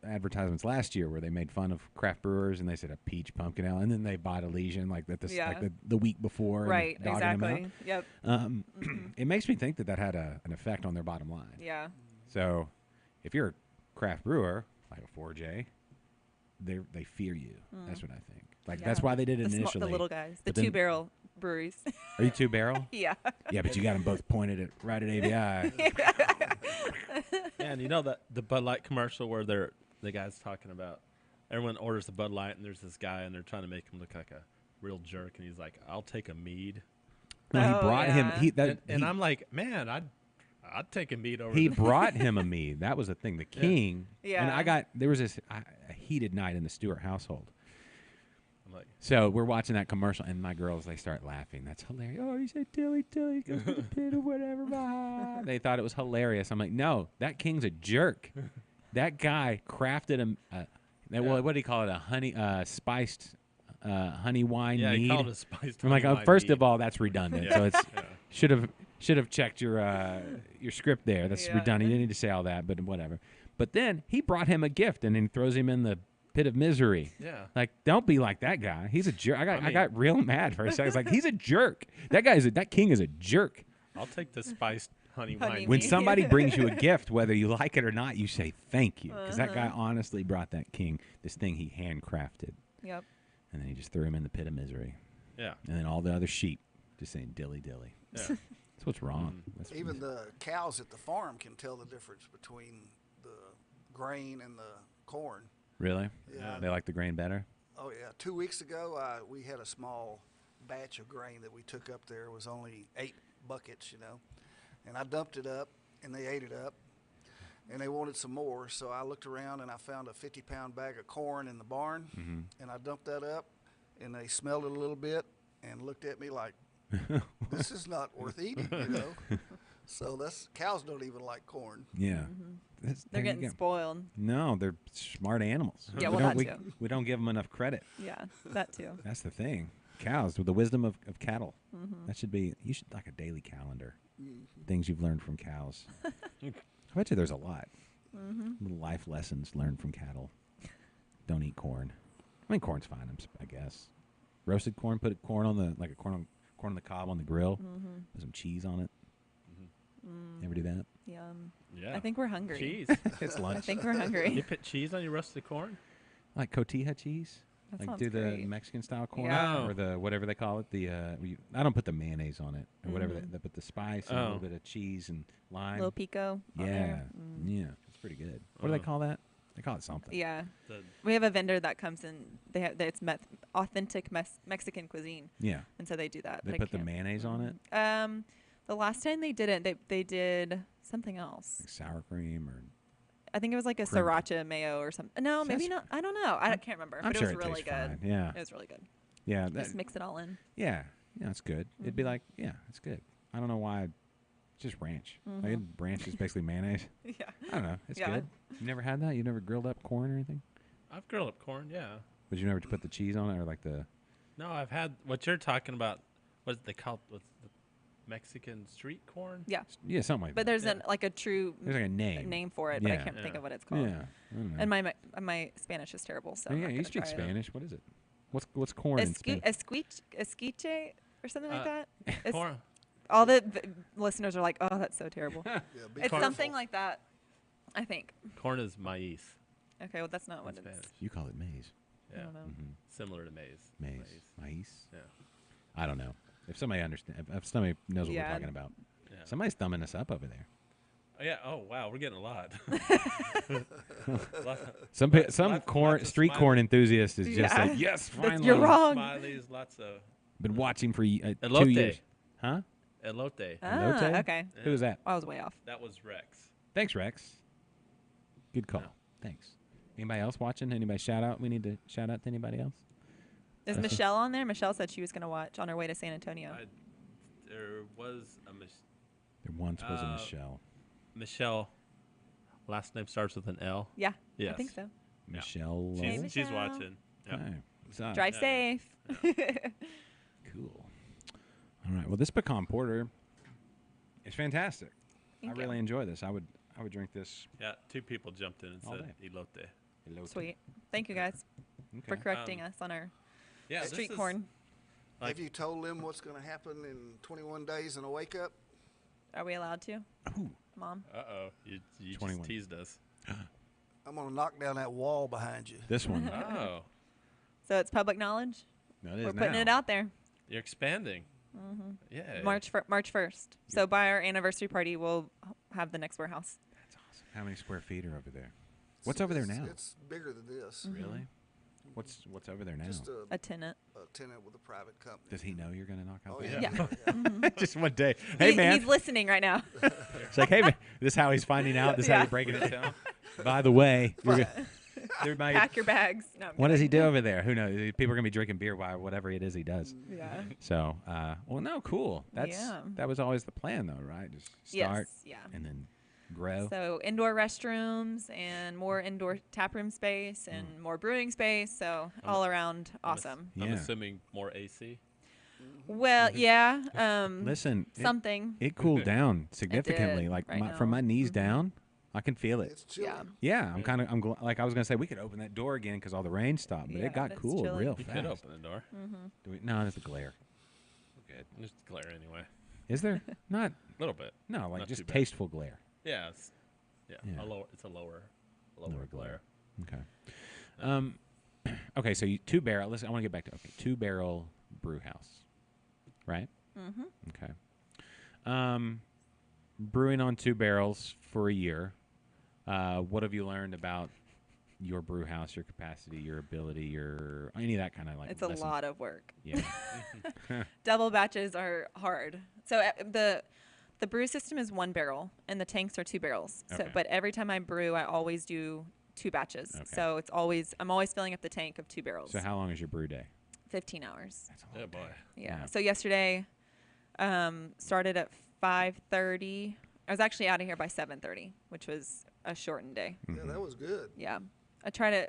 advertisements last year where they made fun of craft brewers and they said a peach pumpkin ale, and then they bought Elysian like Yeah. the week before. Right. and dogging them out. Exactly. Yep. It makes me think that had an effect on their bottom line. Yeah. So if you're a craft brewer, like a 4J, they fear you. That's what I think. Like Yeah. that's why they did it The initially. the little guys, the But then- 2-barrel breweries. Are you 2-barrel? Yeah. Yeah, but you got them both pointed right at ABI. Yeah, and you know that the Bud Light commercial where the guy's talking about everyone orders the Bud Light and there's this guy and they're trying to make him look like a real jerk and he's like, "I'll take a mead," No, he Oh, brought him. yeah. and I'm like, man, I'd take a mead over. He the-" brought him a mead. That was the thing. The king. Yeah. And there was a heated night in the Stewart household. I'm like, So we're watching that commercial, and my girls, they start laughing. That's hilarious. Oh, he said Tilly goes to the pit or whatever. Blah. They thought it was hilarious. I'm like, no, that king's a jerk. That guy crafted him. What do you call it? A honey spiced honey wine yeah, mead. he called it a spiced. I'm like, honey wine first mead. of all, that's redundant. Yeah. So it's Yeah. should have checked your script there. That's Yeah. redundant. You didn't need to say all that, but whatever. But then he brought him a gift, and then throws him in the pit of misery. Yeah. Like, don't be like that guy. He's a jerk. I mean- got real mad for a second. I was like, he's a jerk. That king is a jerk. I'll take the spiced honey Honey wine. When mead. somebody brings you a gift, whether you like it or not, you say thank you, because that guy honestly brought that king this thing he handcrafted, Yep. and then he just threw him in the pit of misery, Yeah. and then all the other sheep just saying dilly dilly. Yeah. That's what's wrong. That's Even the cows at the farm can tell the difference between the grain and the corn. really. Yeah. They like the grain better. Oh yeah, 2 weeks ago we had a small batch of grain that we took up there. It was only 8 buckets, and I dumped it up, and they ate it up, and they wanted some more. So I looked around and I found a 50-pound bag of corn in the barn, and I dumped that up, and they smelled it a little bit and looked at me like, "This is not worth eating," So cows don't even like corn. Yeah. That's- They're there you getting go. spoiled. No, they're smart animals. Yeah, we well, don't, that too. we don't give them enough credit. Yeah, that too. That's the thing. Cows, with the wisdom of cattle. That should be, you should like a daily calendar. Things you've learned from cows. I bet you there's a lot. Little life lessons learned from cattle. Don't eat corn. I mean, corn's fine, I guess. Roasted corn, put corn on the, like a corn on the cob on the grill. Put some cheese on it. Ever do that? Yum. Yeah. I think we're hungry. Cheese. It's I lunch. think we're You hungry. put cheese on your roasted corn? Like cotija cheese. That Like sounds do the great. Mexican style corn Yeah. or the whatever they call it. I don't put the mayonnaise on it or whatever. They put the spice and a Oh. little bit of cheese and lime. Little pico. on yeah, there. yeah, it's pretty good. What do they call that? They call it something. Yeah. The, We have a vendor that comes in. It's authentic Mexican cuisine, Yeah, and so they do that. they but I put the can't- mayonnaise on it, The last time they didn't. They did something else. like sour cream or. I think it was like a Cream. sriracha mayo or something. No, maybe That's- not. I don't know. I can't remember. I'm but sure it was really tastes good. fine. Yeah, It was really good. yeah, Just mix it all in. yeah, it's good. It'd be like, yeah, it's good. I don't know why. It's just ranch. Like ranch is basically mayonnaise. Yeah. I don't know. It's Yeah. good. You never had that? You never grilled up corn or anything? I've grilled up corn, yeah. But you never put the cheese on it or like the. No, I've had what you're talking about. What they call what's Mexican street corn. Yeah, Yeah, something like but that. there's like a true There's like a name. for it, but I Yeah. can't think Yeah. of what it's called. Yeah. I don't know. And my Spanish is terrible, so Oh, I'm yeah, not you gonna speak try it. Spanish. What is it? What's corn in Spanish? Esquiche or something like Uh, that. It's- Corn. all the listeners are like, "Oh, that's so terrible." Yeah, be It's careful. something like that, I think. Corn is maíz. Okay, well, that's not in what Spanish. it's. You call it maize. I Yeah. don't know. Similar to maize. Maize. Maize. Yeah. I don't know. If somebody if somebody knows what Yeah. we're talking about. Yeah. Somebody's thumbing us up over there. Oh, yeah. Oh, wow. We're getting a lot. Some Lots- corn lots of street corn smileys. enthusiast is just Yeah. like, yes, That's- finally. you're wrong. Smileys, lots of Been watching for 2 Elote. years. Huh? elote. Ah, Elote? okay. Who was that? I was way off. That was Rex. Thanks, Rex. Good call. Yeah. Thanks. Anybody else watching? Anybody shout out? We need to shout out to anybody else? Is Michelle on there? Michelle said she was going to watch on her way to San Antonio. There was a There once was a Uh, Michelle. Michelle. Last name starts with an L. Yeah, I Yes. think so. Michelle. Hey, She's Michelle. watching. Yep. Hi. What's up? Drive Yeah. safe. Cool. All right. Well, this pecan porter is fantastic. Thank I you. really enjoy this. I would drink this. Yeah, 2 people jumped in and All said day. elote. Sweet. Thank you guys for Okay. correcting us on our Yeah, street this is- corn. like- Have you told them what's going to happen in 21 days in a wake up? Are we allowed to, Ooh. Mom? Uh-oh. You 21. just teased us. I'm going to knock down that wall behind you. This one. Oh. So it's public knowledge. No, it is We're putting now. it out there. You're expanding. Yeah. March 1st. So by our anniversary party, we'll have the next warehouse. That's awesome. How many square feet are over there? What's over there now? It's bigger than this. Really? What's over there now? Just A tenant. a tenant with a private company. Does he know you're going to knock out Oh, the yeah. Yeah. yeah. Just one day. Hey, man. He's listening right now. It's like, hey, man. This is how he's finding out. This is how Yeah. you're breaking it down. By the way, there might, Pack your bags. No, I'm what does he kidding. do over there? Who knows? People are going to be drinking beer while whatever it is he does. Yeah. So, well, no, cool. Yeah. That was always the plan, though, right? Just start Yes. Yeah. and then grow. So indoor restrooms and more indoor taproom space and more brewing space. So all around awesome. I'm Yeah. assuming more AC. Well, yeah. Listen, Something. it cooled down significantly. did, Like right from now. my knees down, I can feel it. It's chilly. Yeah. Yeah, like I was gonna say we could open that door again because all the rain stopped, but Yeah, it got it's cool chilly. real You fast. could open the door. No, it's the glare. Good. Just glare anyway. Is there not? A little bit. No, like Not just too bad. tasteful glare. Yeah. Yeah. It's a lower Lower glare. Okay. Okay, so 2-barrel. Listen, I want to get back to 2-barrel brew house, right? Mm-hmm. Okay. Brewing on 2 barrels for a year. What have you learned about your brew house, your capacity, your ability, your any of that kind of like? It's a lessons? lot of work. Yeah. Double batches are hard. So the brew system is 1 barrel and the tanks are 2 barrels. So, Okay. but every time I brew, I always do 2 batches. Okay. So I'm always filling up the tank of 2 barrels. So how long is your brew day? 15 hours. That's a Yeah, boy. Yeah. Yeah. So yesterday, started at 5:30. I was actually out of here by 7:30, which was a shortened day. Yeah, that was good. Yeah. I try to,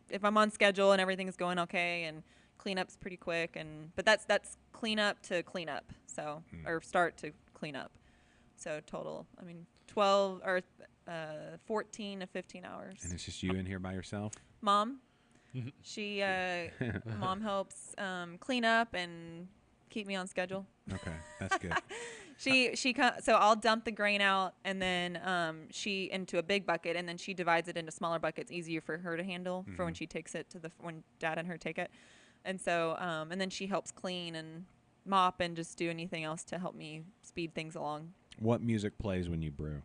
if I'm on schedule and everything's going okay and cleanup's pretty quick but that's cleanup to cleanup. So, or start to clean up. So total, 12 or 14 to 15 hours. And it's just you in here by yourself? Mom, she, Mom helps clean up and keep me on schedule. Okay, that's good. So I'll dump the grain out and then she into a big bucket and then she divides it into smaller buckets, easier for her to handle for when she takes it to when Dad and her take it. And so and then she helps clean and mop and just do anything else to help me speed things along. What music plays when you brew?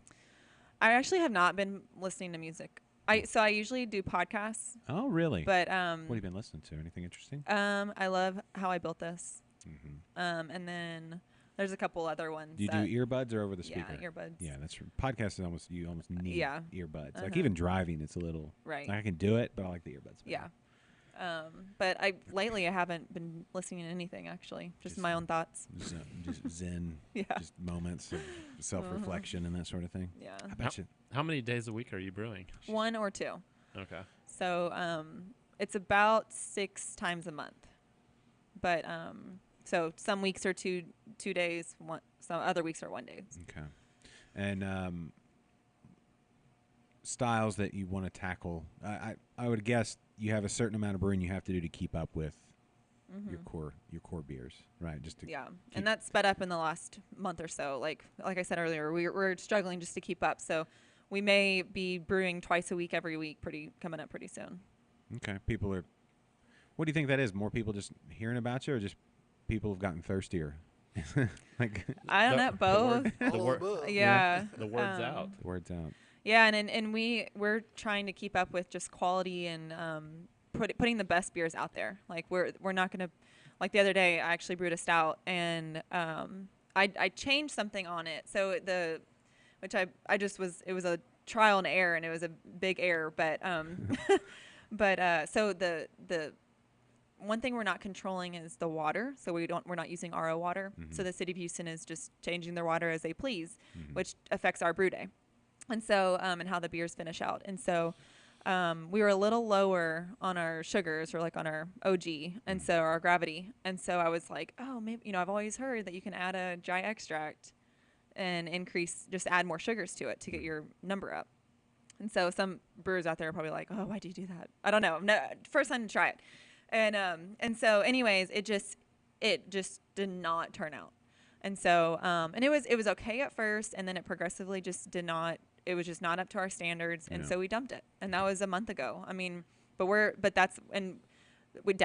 I actually have not been listening to music. I usually do podcasts, Oh, really? but what have you been listening to? Anything interesting? I love How I Built This. Mm-hmm. And then there's a couple other ones. Do you do earbuds or over the speaker? Yeah, earbuds. Yeah, that's podcast is you almost need Yeah. earbuds. Like Uh-huh. even driving, it's a little Right. Like I can do it, but I like the earbuds. Yeah. But lately I haven't been listening to anything actually, just my own thoughts. Just zen, Yeah. just moments of self-reflection and that sort of thing. Yeah. I bet you. How many days a week are you brewing? 1 or 2. Okay. So it's about 6 times a month. But So some weeks are 2 days, some other weeks are 1 day. Okay. And styles that you want to tackle, I would guess you have a certain amount of brewing you have to do to keep up with your core beers, right? Just to Yeah, and that's sped up in the last month or so. Like I said earlier, we're struggling just to keep up. So we may be brewing twice a week, every week, coming up pretty soon. Okay. People are. What do you think that is? More people just hearing about you, or just people have gotten thirstier? Like I don't know, both. The All word, above. Yeah. the word's out. words out. Yeah, and we're trying to keep up with just quality and putting the best beers out there. Like we're not gonna, like the other day I actually brewed a stout and I changed something on it. So which I just it was a trial and error and it was a big error, but so the one thing we're not controlling is the water. So we're not using RO water. So the city of Houston is just changing their water as they please, which affects our brew day. And so, and how the beers finish out. And so, we were a little lower on our sugars, or like on our OG, and so our gravity. And so I was like, oh, maybe, I've always heard that you can add a dry extract and just add more sugars to it to get your number up. And so some brewers out there are probably like, oh, why do you do that? I don't know. No, first time to try it. And so anyways, it just did not turn out. And so, and it was okay at first, and then it progressively just it was just not up to our standards. And so we dumped it. And that was a month ago. I mean, Dad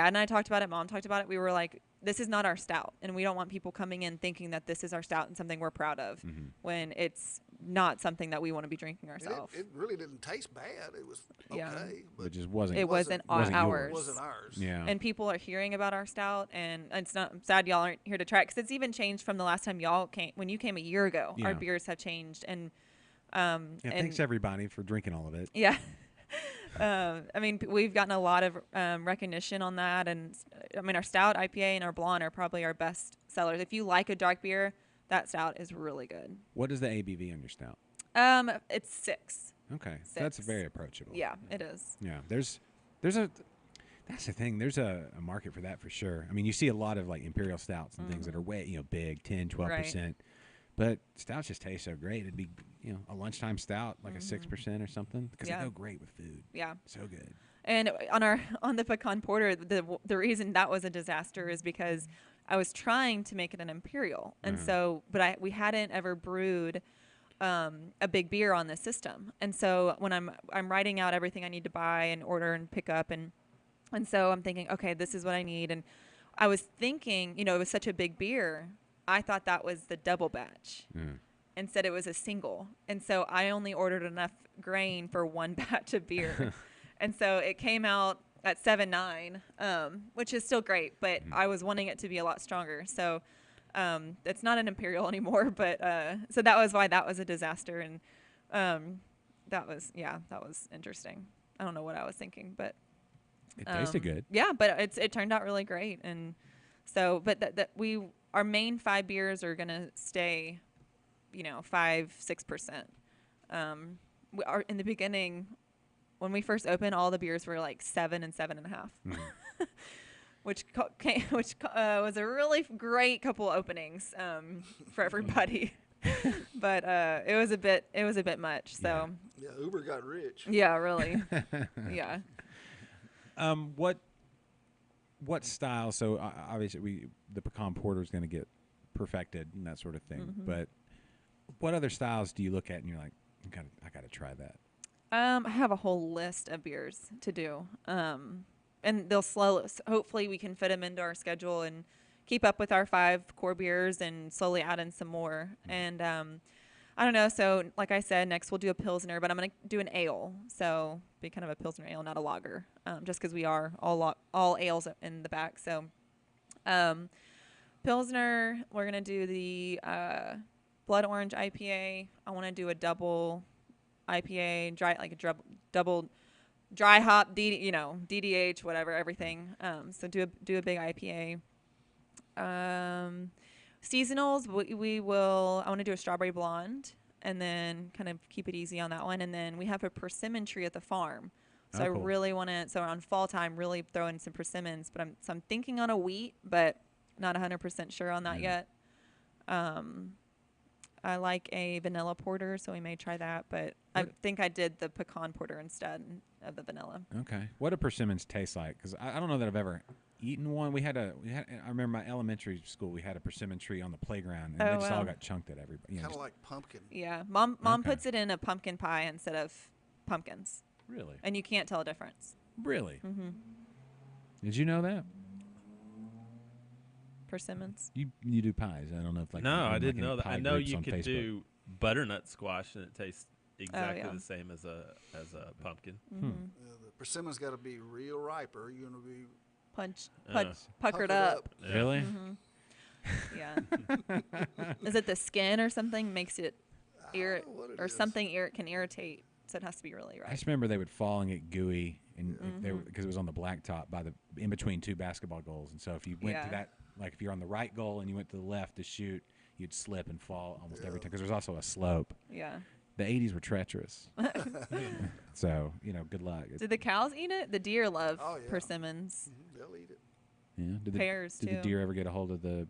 and I talked about it, Mom talked about it. We were like, this is not our stout. And we don't want people coming in thinking that this is our stout and something we're proud of when it's not something that we want to be drinking ourselves. It really didn't taste bad. It was okay. Yeah. But It just wasn't. It wasn't yours. ours. it wasn't ours. Yeah. And people are hearing about our stout, and it's not. I'm sad y'all aren't here to try it because it's even changed from the last time y'all came. When you came a year ago, Yeah. our beers have changed, and Yeah, thanks everybody for drinking all of it. yeah. I mean, we've gotten a lot of recognition on that, and I mean, our stout IPA and our blonde are probably our best sellers. If you like a dark beer, that stout is really good. What is the ABV on your stout? It's 6. Okay, so that's 6. very approachable. Yeah, it is. Yeah, that's the thing. There's a market for that for sure. I mean, you see a lot of like imperial stouts and things that are way, big, 10, 12%. But stouts just taste so great. It'd be, a lunchtime stout, like a 6% or something, because they go great with food. Yeah. So good. And on the pecan porter, the reason that was a disaster is because I was trying to make it an imperial, and so we hadn't ever brewed a big beer on this system, and so when I'm writing out everything I need to buy and order and pick up, and so I'm thinking, okay, this is what I need, and I was thinking, it was such a big beer, I thought that was the double batch. Instead, it was a single, and so I only ordered enough grain for one batch of beer. And so it came out at 7.9, which is still great, but I was wanting it to be a lot stronger. So it's not an imperial anymore, but so that was why that was a disaster. And that was interesting. I don't know what I was thinking, but It tasted good. yeah, but it turned out really great. And so, but our main 5 beers are gonna stay, 5-6%. We are in the beginning. When we first opened, all the beers were like 7 and 7.5, which was a really great couple openings for everybody. But it was a bit much. So Yeah, Uber got rich. yeah, really, yeah. What style? So obviously the pecan porter is going to get perfected and that sort of thing. But what other styles do you look at and you're like, I got to try that? I have a whole list of beers to do, and they'll hopefully we can fit them into our schedule and keep up with our 5 core beers and slowly add in some more. And I don't know. So like I said, next we'll do a Pilsner, but I'm going to do an ale. So be kind of a Pilsner ale, not a lager, just because we are all ales in the back. So Pilsner, we're going to do the Blood Orange IPA. I want to do a double IPA, double dry hop, DDH, whatever, everything. So do a big IPA. Seasonals, I want to do a strawberry blonde and then kind of keep it easy on that one. And then we have a persimmon tree at the farm. So I cool. really want to, so around fall time, really throw in some persimmons, but I'm thinking on a wheat, but Not 100% sure on that yet. I like a vanilla porter, so we may try that. But I think I did the pecan porter instead of the vanilla. Okay. What do persimmons taste like? Because I don't know that I've ever eaten one. I remember my elementary school. We had a persimmon tree on the playground, and they just all got chunked at everybody. You know, Kind of just- like pumpkin. Yeah, Mom Okay. puts it in a pumpkin pie instead of pumpkins, really, and you can't tell a difference. really. Did you know that? Persimmons. You do pies? I don't know if like no, you I like didn't any know that. pie I know groups you on could Facebook. do butternut squash, and it tastes exactly yeah. the same as a pumpkin. The persimmon's got to be real ripe, or you're gonna be Puckered puckered up. Yeah. Really? Yeah. Is it the skin or something makes it I don't know what it or is. something can irritate? So it has to be really I right. just remember they would fall and get gooey, and because it was on the blacktop in between two basketball goals, and so if you went to Yeah. that, like if you're on the right goal and you went to the left to shoot, you'd slip and fall almost every time because there's also a slope. Yeah. The 80s were treacherous, so good luck. Did the cows eat it? The deer love Oh, yeah. persimmons. They'll eat it. Yeah. Did Pears, did the too. deer ever get a hold of the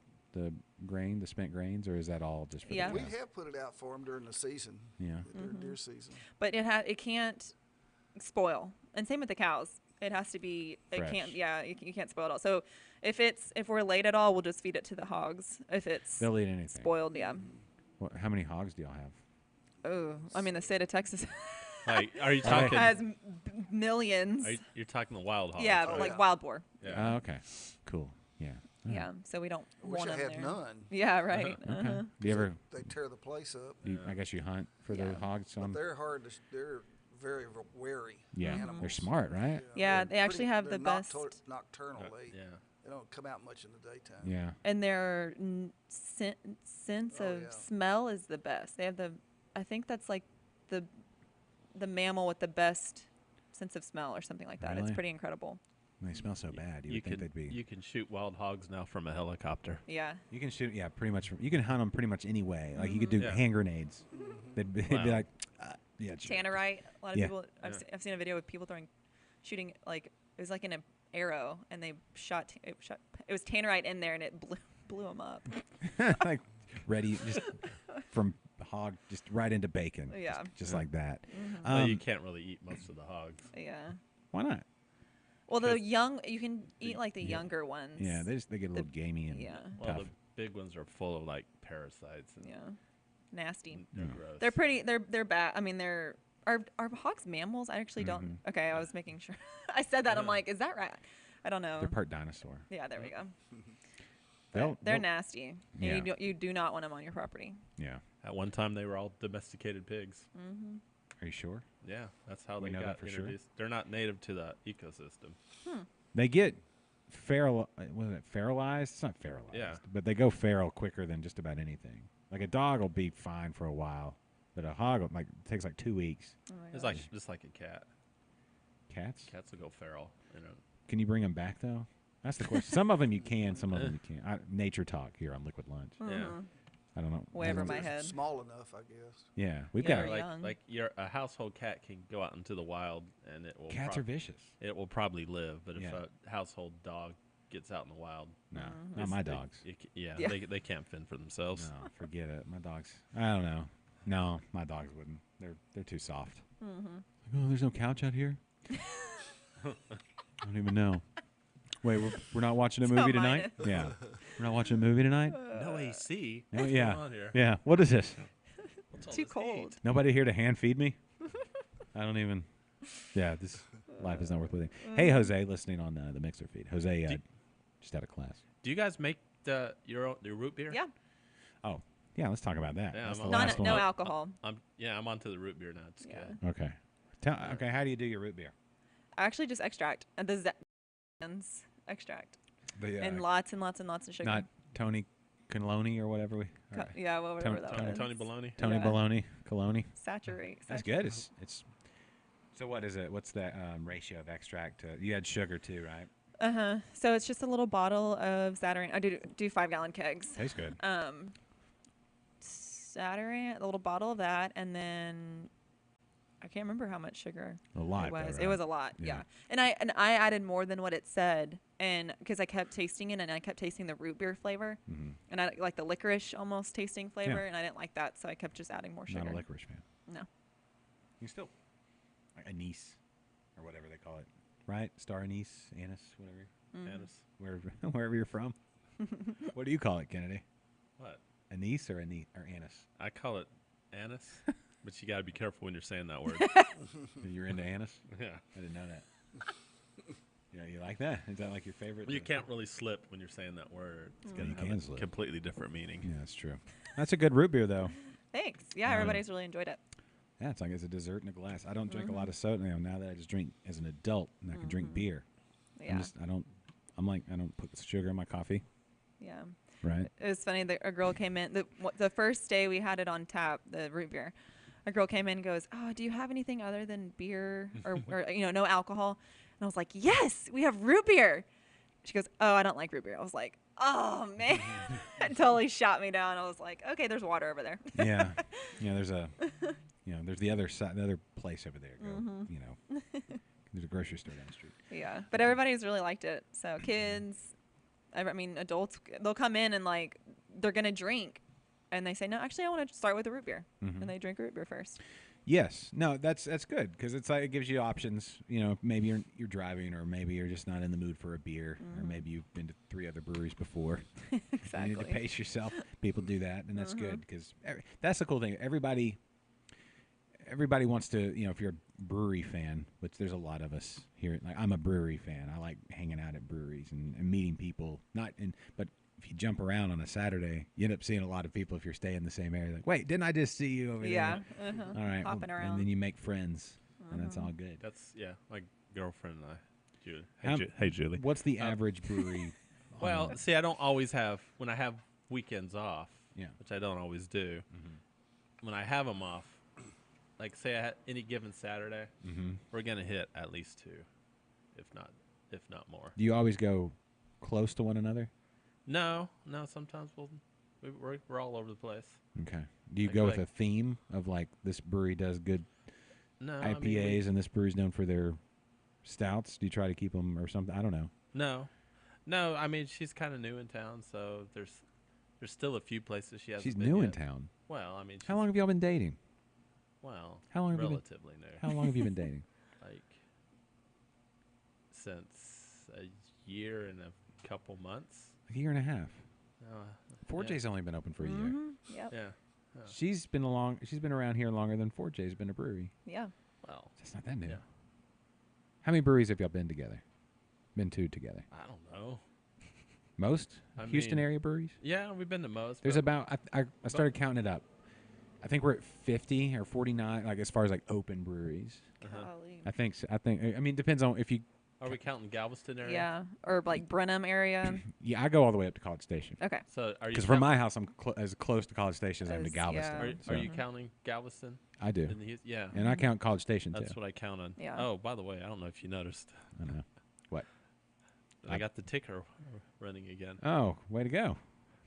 grain, the spent grains, or is that all just for Yeah. the We cows? have put it out for them during the season. Yeah. During deer season. But it can't spoil. And same with the cows. It has to be. It Fresh. can't. Yeah, you can't spoil it all. So if we're late at all, we'll just feed it to the hogs. If it's They'll eat anything. spoiled, yeah. How many hogs do y'all have? Oh, I mean the state of Texas Like, are you talking? has millions. You're talking the wild hogs? Yeah, right? like yeah. wild boar. Yeah. Oh, okay. Cool. Yeah. Yeah, so we don't I wish want I them had there. none. Yeah, right. Okay. Do you ever? They tear the place up. I guess you hunt for the Yeah. hogs. But On, they're hard to. They're very wary. yeah, animals. they're smart, right? Yeah, they're they actually pretty- have they're the best, nocturnal. Yeah. They don't come out much in the daytime. Yeah. and their sense Oh, of yeah. smell is the best. They have I think that's like the mammal with the best sense of smell or something like that. Really? It's pretty incredible. They smell so bad. You would think they'd be. You can shoot wild hogs now from a helicopter. Yeah. You can shoot. Yeah, pretty much. You can hunt them pretty much any way. Like you could do Yeah. hand grenades. They'd be Wow. like, yeah. sure." Tannerite. A lot of Yeah. people. I've seen a video with people shooting like it was like in an arrow, and they shot. It was tannerite in there, and it blew them up. Like ready, just from hog, just right into bacon. Yeah. Just like that. But you can't really eat most of the hogs. Yeah. Why not? Well, the 'Cause you can eat like the younger ones. Yeah, they get a little gamey and yeah. Well, tough. the big ones are full of like parasites. And Yeah. Nasty. They're gross. They're pretty. They're bad. I mean, are hogs mammals? I actually don't. Okay, I was making sure. I said that. I'm like, is that right? I don't know. They're part dinosaur. Yeah, there we go. They'll- They're they'll- nasty. And Yeah. you do not want them on your property. Yeah. At one time, they were all domesticated pigs. Are you sure? Yeah, that's how We they know that got for sure? introduced. They're not native to the ecosystem. They get feral. Was it feralized? It's not feralized. Yeah. But they go feral quicker than just about anything. Like a dog will be fine for a while, but a hog takes like 2 weeks. Oh my It's gosh. like just like a cat. Cats? Cats will go feral. Can you bring them back though? That's the question. Some of them you can, some of them you can't. Nature talk here on Liquid Lunch. Yeah. I don't know. Way over I don't my know. They're head. Small enough, I guess. Yeah, we've Yeah, got right. Like young. a household cat can go out into the wild and it will. cats are vicious. It will probably live, but Yeah. if a household dog gets out in the wild, No, Mm-hmm. not my they- dogs. Yeah. they can't fend for themselves. No, forget it. My dogs. I don't know. No, my dogs wouldn't. They're too soft. Mm-hmm. Oh, there's no couch out here. I don't even know. Wait, we're not watching a So movie tonight. minus. Yeah, we're not watching a movie tonight. No AC. No, What's yeah, going on here? yeah. What is this? What's all Too this cold. heat? Nobody here to hand feed me. I don't even. Yeah, this life is not worth living. Hey, Jose, listening on the Mixer feed. Jose, just out of class. Do you guys make your root beer? Yeah. Oh, yeah. Let's talk about that. Yeah, That's I'm the on- last No one. alcohol. I'm onto the root beer now. It's Yeah. good. Okay. Okay. How do you do your root beer? I actually just extract the Zans extract and lots and lots and lots of sugar. not Tony Coloni or whatever we. Co- all right. Yeah, whatever Tony- that Tony- was. Tony Baloney. Tony Yeah. Baloney, Coloni. Saturate. That's good. It's. So what is it? What's that ratio of extract to? You had sugar too, right? So it's just a little bottle of Zatarain. I do 5-gallon kegs. Tastes good. Zatarain, a little bottle of that, and then I can't remember how much sugar A lot, it though, was. right? It was a lot, Yeah. yeah. And I added more than what it said, and because I kept tasting it, and I kept tasting the root beer flavor, and I like the licorice almost tasting flavor, Mm-hmm. Yeah. and I didn't like that, so I kept just adding more sugar. Not a licorice fan. No. You still like anise or whatever they call it, right? Star anise, anise, whatever. Anise. Wherever you're from. What do you call it, Kennedy? What? Anise or anise? I call it anise, but you got to be careful when you're saying that word. You're into anise? Yeah. I didn't know that. Yeah, you like that? Is that like your favorite? You can't really slip when you're saying that word. It's You going to can have a slip. completely different meaning. Yeah, that's true. That's a good root beer, though. Thanks. Yeah, everybody's really enjoyed it. Yeah, it's like it's a dessert in a glass. I don't drink a lot of soda now that I just drink as an adult and I can drink beer. Yeah. I don't put sugar in my coffee, Yeah. right? It was funny that a girl came in the first day we had it on tap, the root beer. A girl came in and goes, "Oh, do you have anything other than beer or no alcohol?" And I was like, "Yes, we have root beer." She goes, "Oh, I don't like root beer." I was like, "Oh man," it totally shot me down. I was like, "Okay, there's water over there." Yeah, there's there's the other side, the other place over there. Go, there's a grocery store down the street. Yeah, but everybody's really liked it. So kids, I mean adults, they'll come in and like they're gonna drink, and they say, "No, actually, I want to start with the root beer," and they drink root beer first. Yes, no, that's good because it's like it gives you options. Maybe you're driving, or maybe you're just not in the mood for a beer, or maybe you've been to 3 other breweries before. Exactly. You need to pace yourself. People do that, and that's good because that's the cool thing. Everybody wants to, if you're a brewery fan, which there's a lot of us here. Like I'm a brewery fan. I like hanging out at breweries and meeting people. But if you jump around on a Saturday, you end up seeing a lot of people if you're staying in the same area. Like, wait, didn't I just see you over Yeah. there? All right, Hopping around. and then you make friends, and that's all good. That's, my girlfriend and I. Julie. How- Hey, Julie. What's the average brewery? Well, see, I don't always have, when I have weekends off, Yeah. which I don't always do, when I have them off, like say I had any given Saturday, we're going to hit at least 2, if not more. Do you always go close to one another? No, sometimes we're all over the place. Okay. Do you Like- go with like- a theme of like this brewery does good No, IPAs and this brewery's known for their stouts? Do you try to keep them or something? I don't know. No. I mean, she's kind of new in town, so there's still a few places she hasn't She's been new in yet. town. Well, I mean, she's, How long have y'all been dating? Well, How long have you been- relatively new. How long have you been dating? Like since a year and a couple months. A year and a half. Uh, 4J's only been open for a year. Yep. Yeah. She's been around here longer than 4J's been a brewery. Yeah. Well, That's not that new. Yeah. How many breweries have y'all been together? Been to together? I don't know. Most? I Houston mean, area breweries? Yeah, we've been to most. There's but- about I started counting it up. I think we're at 50 or 49, like as far as like open breweries. Golly. I think. I mean, it depends on if you. Are we counting Galveston area? Yeah. Or like Brenham area. Yeah, I go all the way up to College Station Okay. So are you? because from my house I'm as close to College Station as I am to As- Galveston. yeah. Are so you counting Galveston? I do, In the, yeah. and I count College Station too. That's what I count on. Yeah. Oh, by the way, I don't know if you noticed. I know. What? I got the ticker running again. Oh, way to go!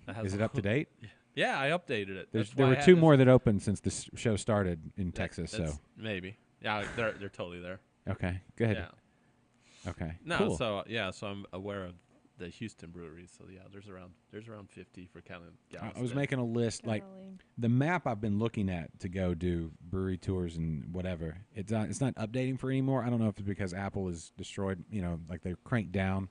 That has Is it a- up to date? Yeah, I updated it. That's There why were I had 2 this- more that opened since the show started in that- Texas. So that's- maybe. Yeah, they're totally there. okay, go ahead. Yeah. Okay. No, cool. so I'm aware of the Houston breweries. So yeah, there's around 50 for counting Galveston. I was making a list like Golly. the map I've been looking at to go do brewery tours and whatever. It's not updating for anymore. I don't know if it's because Apple has destroyed, like they cranked down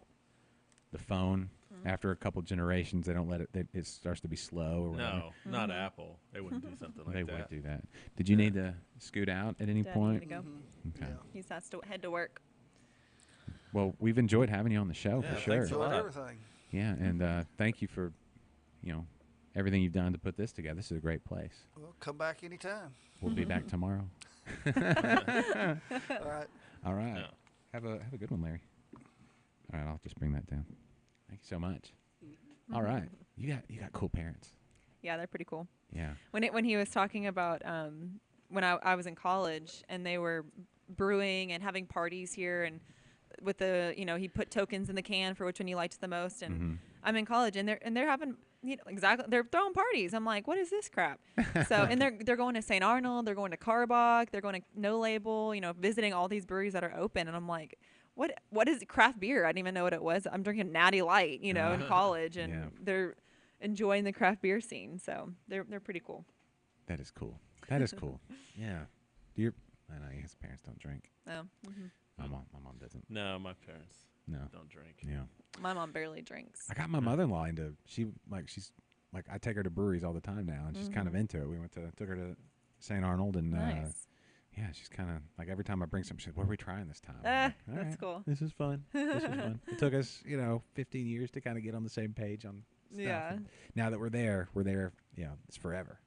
the phone after a couple generations. They don't let it. It starts to be slow or whatever. No, not Apple. They wouldn't do something like They that. would do that. Did you need to scoot out at any Dad point? needed to go. Okay. He has to head to work. Well, we've enjoyed having you on the show Yeah, for sure. thanks a Enjoyed lot. everything. Yeah, and thank you for, everything you've done to put this together. This is a great place. Well, come back anytime. We'll be back tomorrow. All right. All right. Yeah. Have a good one, Larry. All right, I'll just bring that down. Thank you so much. All right, you got cool parents. Yeah, they're pretty cool. Yeah. When he was talking about when I was in college and they were brewing and having parties here and with the he put tokens in the can for which one you liked the most and I'm in college and they're having exactly. They're throwing parties. I'm like, what is this crap? So, and they're going to St. Arnold. They're going to Carbach. They're going to No Label. Visiting all these breweries that are open. And I'm like, what is craft beer? I didn't even know what it was. I'm drinking Natty Light, in college, and Yeah. they're enjoying the craft beer scene. So they're pretty cool. That is cool. That is cool. Yeah. I know his parents don't drink. Oh, My mom doesn't. No, my parents No. don't drink. Yeah. my mom barely drinks. I got my mother-in-law into. She's like I take her to breweries all the time now, and she's kind of into it. We took her to St. Arnold, and Nice. yeah, she's kind of like every time I bring something, she's like, "What are we trying this time?" I'm Ah, like, "All that's right, cool. This is fun. This is fun." It took us, 15 years to kind of get on the same page on stuff. Yeah. And now that we're there. Yeah, it's forever.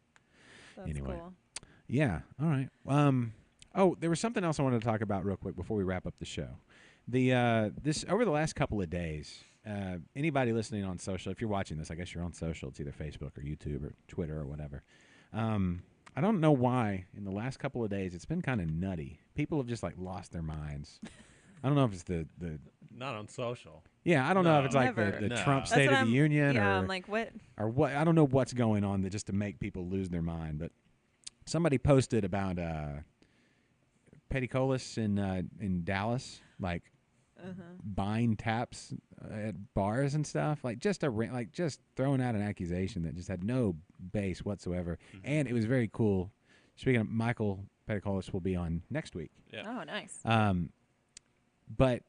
That's Anyway. cool. Yeah. All right. Oh, there was something else I wanted to talk about real quick before we wrap up the show. This over the last couple of days, anybody listening on social, if you're watching this, I guess you're on social. It's either Facebook or YouTube or Twitter or whatever. I don't know why in the last couple of days it's been kind of nutty. People have just like lost their minds. I don't know if it's the Not on social. yeah. I don't know if it's like Never. the No. Trump That's State what of the I'm- Union Yeah, or I'm like, what? or what. I don't know what's going on just to make people lose their mind. But somebody posted about Petticolas in Dallas, like buying taps at bars and stuff, like just throwing out an accusation that just had no base whatsoever. And it was very cool. Speaking of, Michael Petticolas will be on next week. Yeah. Oh, nice. But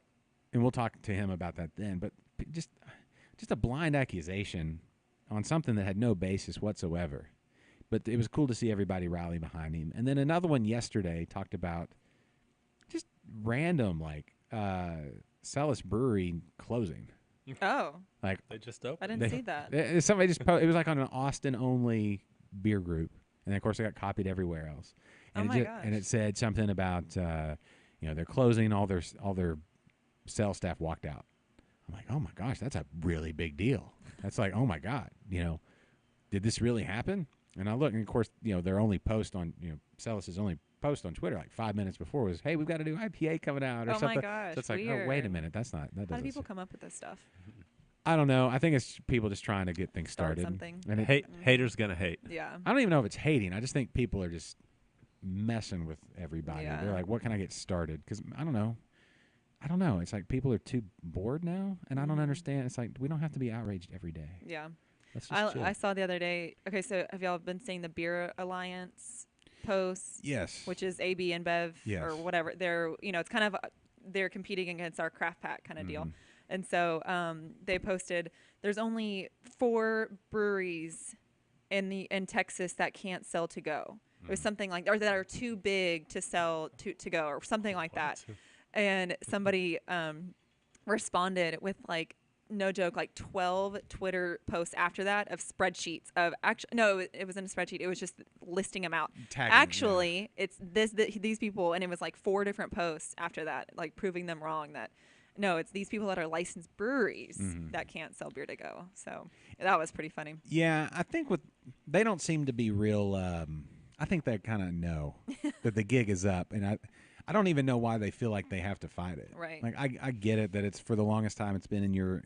and we'll talk to him about that then. But just a blind accusation on something that had no basis whatsoever. But it was cool to see everybody rally behind him. And then another one yesterday talked about just random Celis Brewery closing. Oh, Like They just opened. I didn't see that. somebody just it was like on an Austin only beer group, and of course it got copied everywhere else. And Oh my and it gosh. said something about they're closing, all their sales staff walked out. I'm like, oh my gosh, that's a really big deal. That's like, oh my God, did this really happen? And I look, and of course, their only post on Celis's only post on Twitter like 5 minutes before was, hey, we've got a new IPA coming out or Oh my something. gosh, So it's like, oh, wait a weird. minute, that How do doesn't. people come up with this stuff? I don't know. I think it's people just trying to get things Start started. something. And Haters gonna hate. Yeah. I don't even know if it's hating. I just think people are just messing with everybody. Yeah. They're like, what can I get started? Because I don't know. It's like people are too bored now, and I don't understand. It's like we don't have to be outraged every day. Yeah. Let's just chill. I saw the other day. Okay, so have y'all been seeing the Beer Alliance posts? Yes. Which is AB and Bev Yes. or whatever. They're it's kind of they're competing against our craft pack kind of deal. And so they posted there's only 4 breweries in Texas that can't sell to go. It was something like, or that are too big to sell to go, or something like that. And somebody responded with like, no joke, like 12 Twitter posts after that of spreadsheets of it wasn't a spreadsheet. It was just listing them out. Tagging, Actually, it's these people, and it was like 4 different posts after that, like proving them wrong that no, it's these people that are licensed breweries that can't sell beer to go. So that was pretty funny. Yeah, I think they don't seem to be real. I think they kind of know that the gig is up, and I don't even know why they feel like they have to fight it. Right. Like I get it that it's for the longest time it's been in your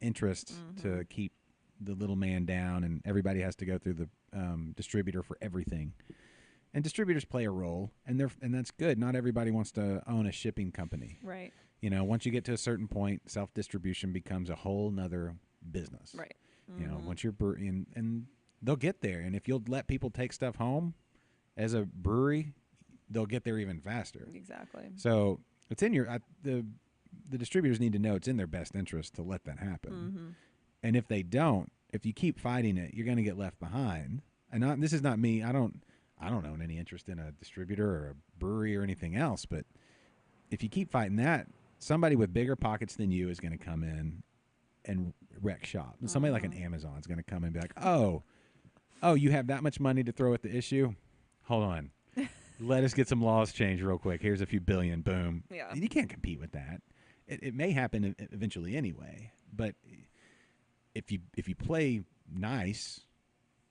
interest to keep the little man down, and everybody has to go through the distributor for everything. And distributors play a role, and that's good. Not everybody wants to own a shipping company. Right. Once you get to a certain point, self-distribution becomes a whole nother business. Right. Once you're and they'll get there. And if you'll let people take stuff home as a brewery, they'll get there even faster. Exactly. So it's in the distributors need to know it's in their best interest to let that happen. And if they don't, if you keep fighting it, you're going to get left behind. And this is not me. I don't own any interest in a distributor or a brewery or anything else. But if you keep fighting that, somebody with bigger pockets than you is going to come in and wreck shop. And somebody like an Amazon is going to come in and be like, oh, you have that much money to throw at the issue? Hold on. Let us get some laws changed real quick. Here's a few billion. Boom. Yeah. You can't compete with that. It may happen eventually anyway. But if you play nice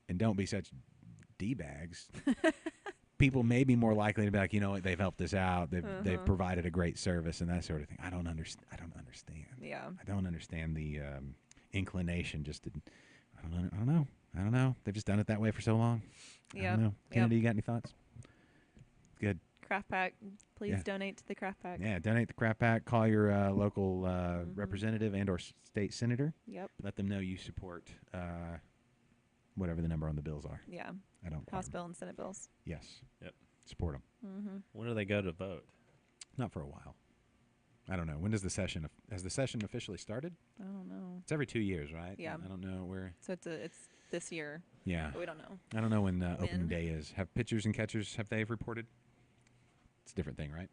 and don't be such D-bags, people may be more likely to be like, you know what, they've helped us out. They've provided a great service and that sort of thing. I don't understand. Yeah. I don't understand the inclination just to, I don't know. They've just done it that way for so long. I Yep. don't know. Kennedy, you got any thoughts? Good. Craft Pack. Please Yeah. donate to the Craft Pack. Yeah, donate the crap pack. Call your local representative and or state senator. Yep. Let them know you support whatever the number on the bills are. Yeah. I don't. House bill and Senate bills. Yes. Yep. Support them. Mm-hmm. When do they go to vote? Not for a while. I don't know. When does the session? Has the session officially started? I don't know. It's every 2 years, right? Yeah. I don't know where. So it's this year, Yeah. but we don't know. I don't know when opening When? day is. Have pitchers and catchers have they reported? It's a different thing, right?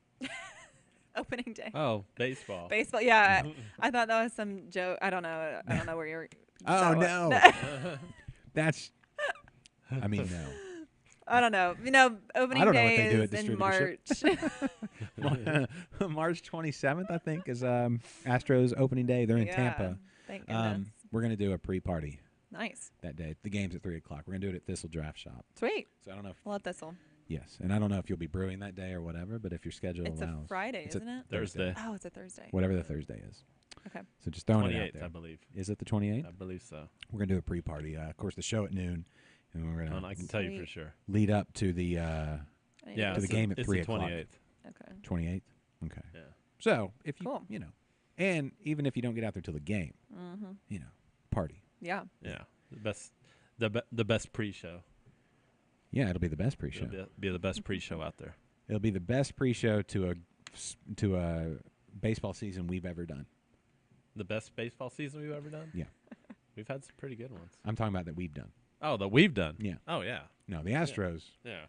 Opening day. Oh, baseball. Baseball. Yeah. I thought that was some joke. I don't know. I don't know where you're. Oh that was- no. That's. I mean, no. I don't know. You know, opening don't know what day they do is at in March. March 27th, I think, is Astros opening day. They're in Yeah. Tampa. Thank goodness. We're gonna do a pre-party Nice. that day. The game's at 3:00. We're gonna do it at Thistle Draft Shop. Sweet. So I don't know. If, Love Thistle. yes, and I don't know if you'll be brewing that day or whatever. But if your schedule It's allows, a Friday, It's a isn't it? Thursday. Oh, it's a Thursday. whatever the Thursday is. Okay. So just throwing it out 28th, there. I believe. Is it the 28th? I believe so. We're gonna do a pre-party. Of course, the show at noon, and we're gonna And I can tell you for Sweet. sure. lead up to the I need Yeah, go To the see- game at it's 3 the o'clock. 28th. Okay. 28th. Okay. Yeah. So if you Cool. you know, and even if you don't get out there till the game, Mm-hmm. you know, party. Yeah. Yeah. The best pre-show. Yeah, it'll be the best pre-show. It'll be the best pre-show out there. It'll be the best pre-show to a baseball season we've ever done. The best baseball season we've ever done? Yeah. We've had some pretty good ones. I'm talking about that we've done. Oh, that we've done? Yeah. Oh, yeah. No, the Astros. Yeah.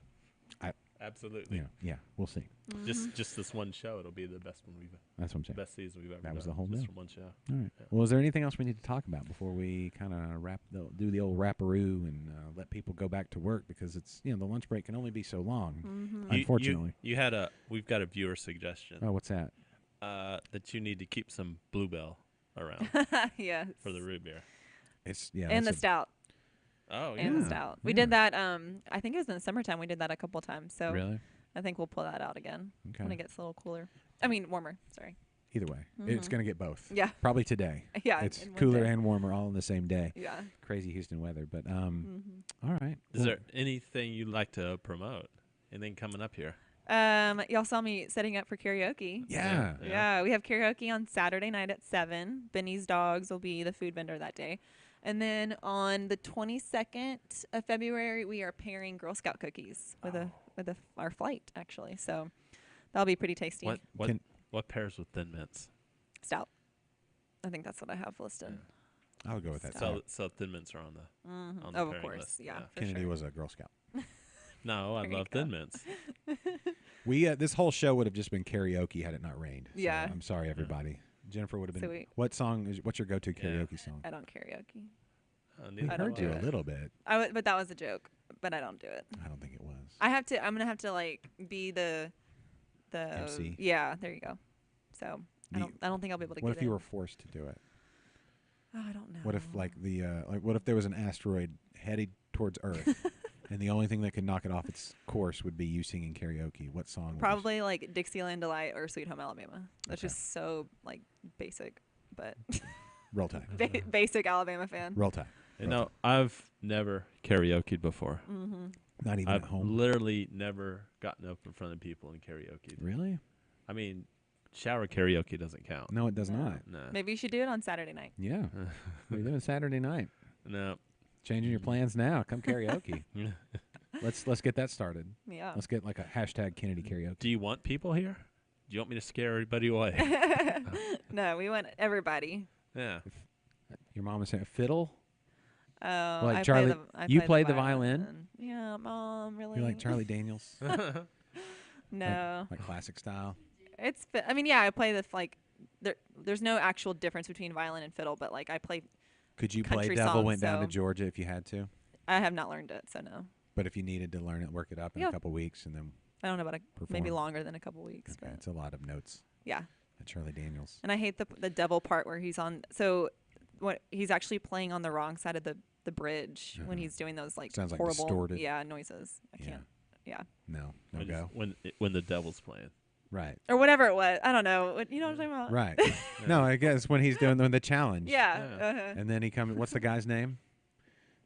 I- Absolutely. Yeah, we'll see. Just this one show, it'll be the best one That's what I'm saying. best season we've ever done. That was the whole just deal. from one show. All right. Yeah. Well, is there anything else we need to talk about before we kind of do the old wrapperoo and let people go back to work, because it's the lunch break can only be so long. Mm-hmm. Unfortunately. You we've got a viewer suggestion Oh, what's that? that you need to keep some Bluebell around Yes. for the root beer. It's And the that's a- stout. Oh, yeah. And the stout. We did that. I think it was in the summertime. We did that a couple times. So Really? I think we'll pull that out again when Okay. it gets a little cooler. I mean, warmer. Sorry. Either way, it's going to get both. Yeah. Probably today. Yeah. It's in one cooler day. and warmer all in the same day. Yeah. Crazy Houston weather, but Mm-hmm. all right. Is Well, there anything you'd like to promote? Anything coming up here? Y'all saw me setting up for karaoke. Yeah. Yeah, we have karaoke on Saturday night at 7. Benny's Dogs will be the food vendor that day. And then on the 22nd of February, we are pairing Girl Scout cookies with our flight, actually. So that'll be pretty tasty. What pairs with Thin Mints? Stout. I think that's what I have listed. I'll go with that. So Thin Mints are on the on the Oh, of pairing course. list. Yeah, for Kennedy sure. was a Girl Scout. No, I There you love go. Thin Mints. We this whole show would have just been karaoke had it not rained. So Yeah. I'm sorry, everybody. Jennifer would have So been. What's your go-to karaoke song? I don't karaoke. We I don't heard you do a it. little bit. But that was a joke. But I don't do it. I don't think it was. I'm gonna have to like be the MC? Yeah, there you go. So I The- don't think I'll be able to What get if you in. were forced to do it? Oh, I don't know. What if what if there was an asteroid headed towards Earth, and the only thing that could knock it off its course would be you singing karaoke? What song? would you Probably like Dixieland Delight or Sweet Home Alabama. That's Okay. just so like basic, but Roll Tide. basic Alabama fan. Roll Tide. You know, I've never karaoke'd before. Mm-hmm. Not even I've at home. literally never gotten up in front of people and karaoke. Really? I mean, shower karaoke doesn't count. No, it does not. No. Maybe you should do it on Saturday night. Yeah. We're doing Saturday night. No. Changing your plans now. Come karaoke. Let's get that started. Yeah. Let's get like a hashtag Kennedy karaoke. Do you want people here? Do you want me to scare everybody away? No, we want everybody. Yeah. Your mom is saying fiddle. Oh, Like I Charlie- play the, I you play played the violin? Yeah, Mom, really? You're like Charlie Daniels, No, like classic style. it's. I mean, yeah, I play the like. There's no actual difference between violin and fiddle, but like I play. Could you play Country Devil songs, Went Down to so- Georgia if you had to? I have not learned it, so no. But if you needed to learn it, work it up in Yeah. a couple weeks, and then I don't know about maybe Perform. longer than a couple weeks, okay, but it's a lot of notes. yeah. At Charlie Daniels. And I hate the devil part where he's on. So, what he's actually playing on the wrong side of the bridge when he's doing those like Sounds like horrible distorted. noises. I Yeah. can't. Yeah. No When go. when the devil's playing. Right, Or whatever it was. I don't know. You know what I'm talking about? right. No, I guess when he's doing the challenge. Yeah. Yeah. Uh-huh. And then he comes. What's the guy's name?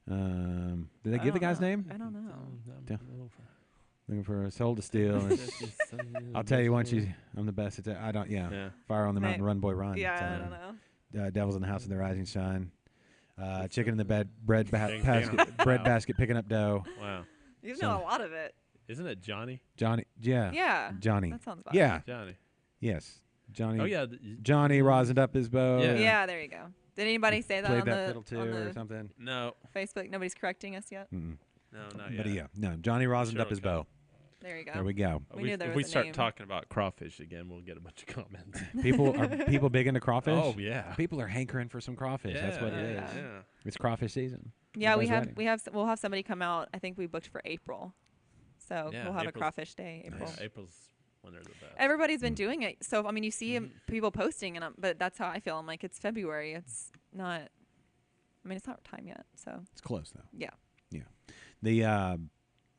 Did they give the guy's name? I don't know. Yeah. Looking for a soul to steal. I'll tell you once I'm the best at that. I don't. Yeah. Fire on the mountain, run boy, run. Yeah, It's, I don't know. Devils in the house of the rising sun. Chicken in the bed, bread Dang, basket, picking up dough. Wow. You So- know a lot of it. Isn't it Johnny? Johnny, yeah, Yeah. Johnny, That sounds about yeah, right. Johnny. yes, Johnny. Oh yeah. Johnny rosined up his bow. Yeah. Yeah, there you go. Did anybody say that Played on that the, fiddle too on or the something. No. Facebook? Nobody's correcting us yet. Mm-mm. No, not But yet. yeah, no, Johnny rosined Sure up his it'll bow. There you go. There we go. We knew there if was we a start name. talking about crawfish again, we'll get a bunch of comments. Are people big into crawfish? Oh yeah. People are hankering for some crawfish. That's what it is. yeah. Yeah. It's crawfish season. Yeah, Everybody's ready. we'll have somebody come out. I think we booked for April, so Yeah, we'll have a April's- crawfish day. April. Yeah, April's when they're the best. Everybody's been doing it, so I mean, you see people posting, but that's how I feel. I'm like, it's February. It's not. I mean, it's not time yet. So It's close though. yeah. The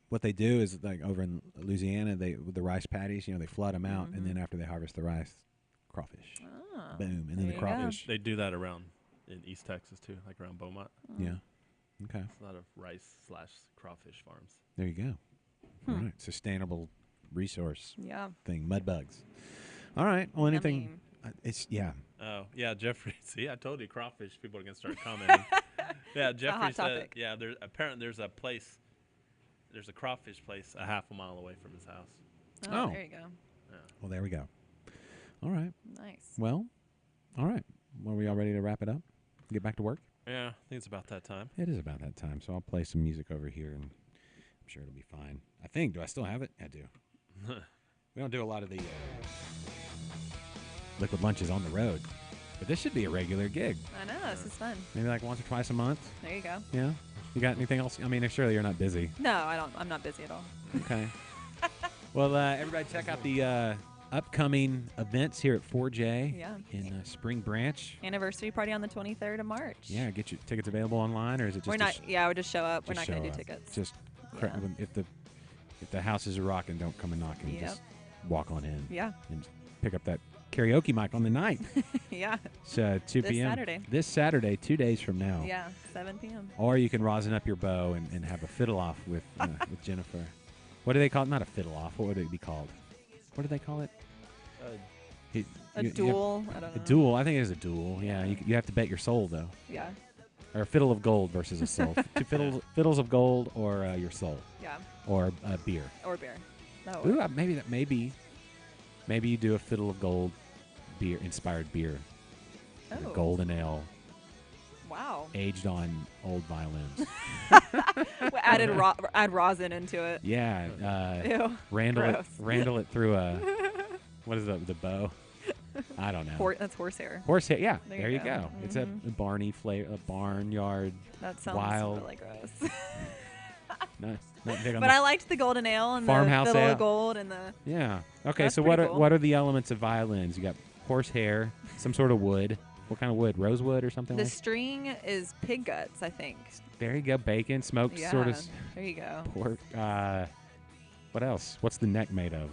what they do is like over in Louisiana, they with the rice paddies, they flood them out, and then after they harvest the rice, crawfish, Oh. boom, and There then the you go. crawfish. They do that around in East Texas too, like around Beaumont. Yeah. Okay. It's a lot of rice/crawfish farms. There you go. All right. Sustainable resource Yeah. thing. Mud bugs. All right. Well, anything. Yummy. It's yeah. Oh yeah, Jeffrey. See, I told you, crawfish. People are gonna start commenting. Yeah, Jeffrey hot said. topic. Yeah, apparently there's a place. There's a crawfish place a half a mile away from his house. Oh. There you go. Well, there we go. All right. Nice. Well, all right. Well, are we all ready to wrap it up? Get back to work? Yeah, I think it's about that time. It is about that time. So I'll play some music over here, and I'm sure it'll be fine. I think. Do I still have it? I do. We don't do a lot of the liquid lunches on the road, but this should be a regular gig. I know this is fun. Maybe like once or twice a month. There you go. Yeah. You got anything else? I mean, surely you're not busy. No, I don't. I'm not busy at all. Okay. Well, everybody check out the upcoming events here at 4J Yeah. in Spring Branch. Anniversary party on the 23rd of March. Yeah, get your tickets available online, or is it just We're a not. Yeah, we'll just show up. We're just not going show to do up? tickets. Just Yeah. if the houses are rocking, don't come and knocking. Yep. Just walk on in Yeah. and pick up that karaoke mic on the night. Yeah. It's 2 This p.m. Saturday. This Saturday, 2 days from now. Yeah. 7 p.m. Or you can rosin up your bow and have a fiddle off with with Jennifer. What do they call it? Not a fiddle off. What would it be called? What do they call it? A You duel. I don't have, know. a duel. I think it is a duel. Yeah. You have to bet your soul though. Yeah. Or a fiddle of gold versus a soul. Two fiddles of gold or your soul Yeah. or beer. Or beer. That Ooh, maybe you do a fiddle of gold beer inspired beer. Like a Oh. golden ale Wow. aged on old violins. We add rosin into it. Yeah. Ew. Gross. Randle it through a what is the bow? I don't know. That's horsehair. Horsehair. Yeah. There There you you go. go. It's a barnyard. That sounds Wild. really gross. Not big on But the I liked the golden ale and Farmhouse the fiddle ale. of gold and the. Yeah. Okay. That's So pretty cool. what are the elements of violins? You got horsehair, some sort of wood. What kind of wood? Rosewood or something The like? string is pig guts, I think. There you go. Bacon, smoked Yeah. sort of There you go. pork. What else? What's the neck made of?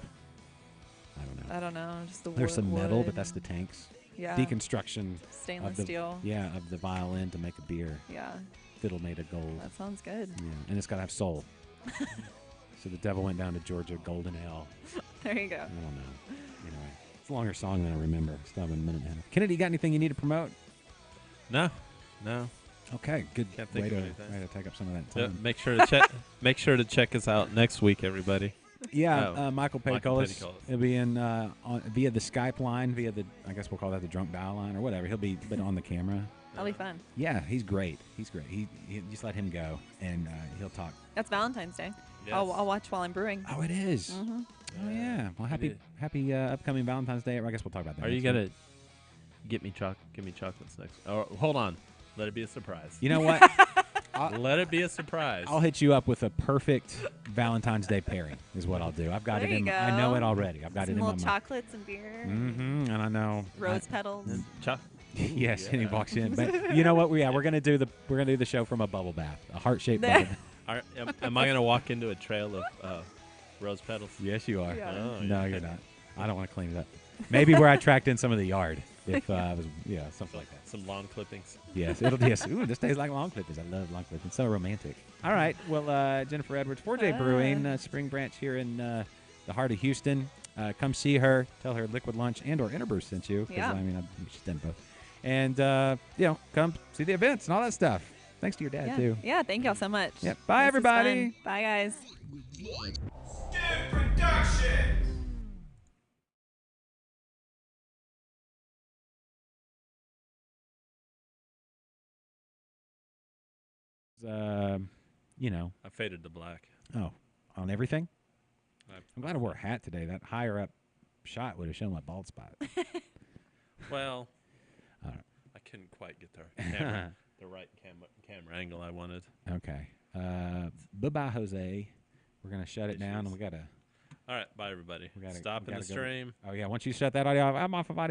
I don't know. I don't know. Just the There's some metal, but wood that's the and- tanks. yeah. Deconstruction Stainless of the steel. yeah of the violin to make a beer. Yeah. Fiddle made of gold. That sounds good. Yeah, and it's got to have soul. So the devil went down to Georgia Golden Ale. There you go. I don't know. Anyway, it's a longer song than I remember. Still have a minute and a half. Kennedy, you got anything you need to promote? No. Okay, good Can't think way of to anything. take up some of that Yeah, time. make sure to check. Make sure to check us out next week, everybody. Yeah, Oh, Michael Michael Petticolas. Petticolas. He'll be in via the Skype line, I guess we'll call that the drunk dial line or whatever. He'll be but on the camera. That'll be fun. Yeah, he's great. He's great. He just let him go and he'll talk. That's Valentine's Day. Yes. I'll watch while I'm brewing. Oh, it is. Mm-hmm. Oh yeah. Well, happy upcoming Valentine's Day. I guess we'll talk about that. Are you next week. gonna give me chocolates next? Oh, hold on. Let it be a surprise. You know what? Let it be a surprise. I'll hit you up with a perfect Valentine's Day pairing. Is what I'll do. I've got There it in. you I know go. it already. I've got Some it in my little mind. chocolates and beer. Mm-hmm. And I know. Rose petals. Yes, and he Yeah. walks in. But you know what? We're gonna do the show from a bubble bath, a heart-shaped There. bubble bath. Am I gonna walk into a trail of rose petals? Yes, you are. Yeah. Oh, No, yeah. you're not. I don't want to clean it up. Maybe where I tracked in some of the yard. if I was, something like that. Some lawn clippings. Yes, it'll yes. Ooh, this tastes like lawn clippings. I love lawn clippings. So romantic. All right. Well, Jennifer Edwards, 4J Brewing, Spring Branch here in the heart of Houston. Come see her. Tell her Liquid Lunch and or Interbrew sent you. 'Cause, Yeah. I mean, she's done both. And come see the events and all that stuff. Thanks to your dad Yeah. too. Yeah. Thank y'all so much. Yep. Bye, This is everybody. fun. Bye, guys. I faded to black. On everything. I- I'm glad I wore a hat today. That higher up shot would have shown my bald spot. Well, All right. I couldn't quite get the right camera angle I wanted. Okay. Bye-bye, Jose. We're gonna shut it down, and we gotta All right, bye everybody. We gotta- Stopping we the gotta go. stream. Oh yeah, once you shut that audio off, I'm off of audio.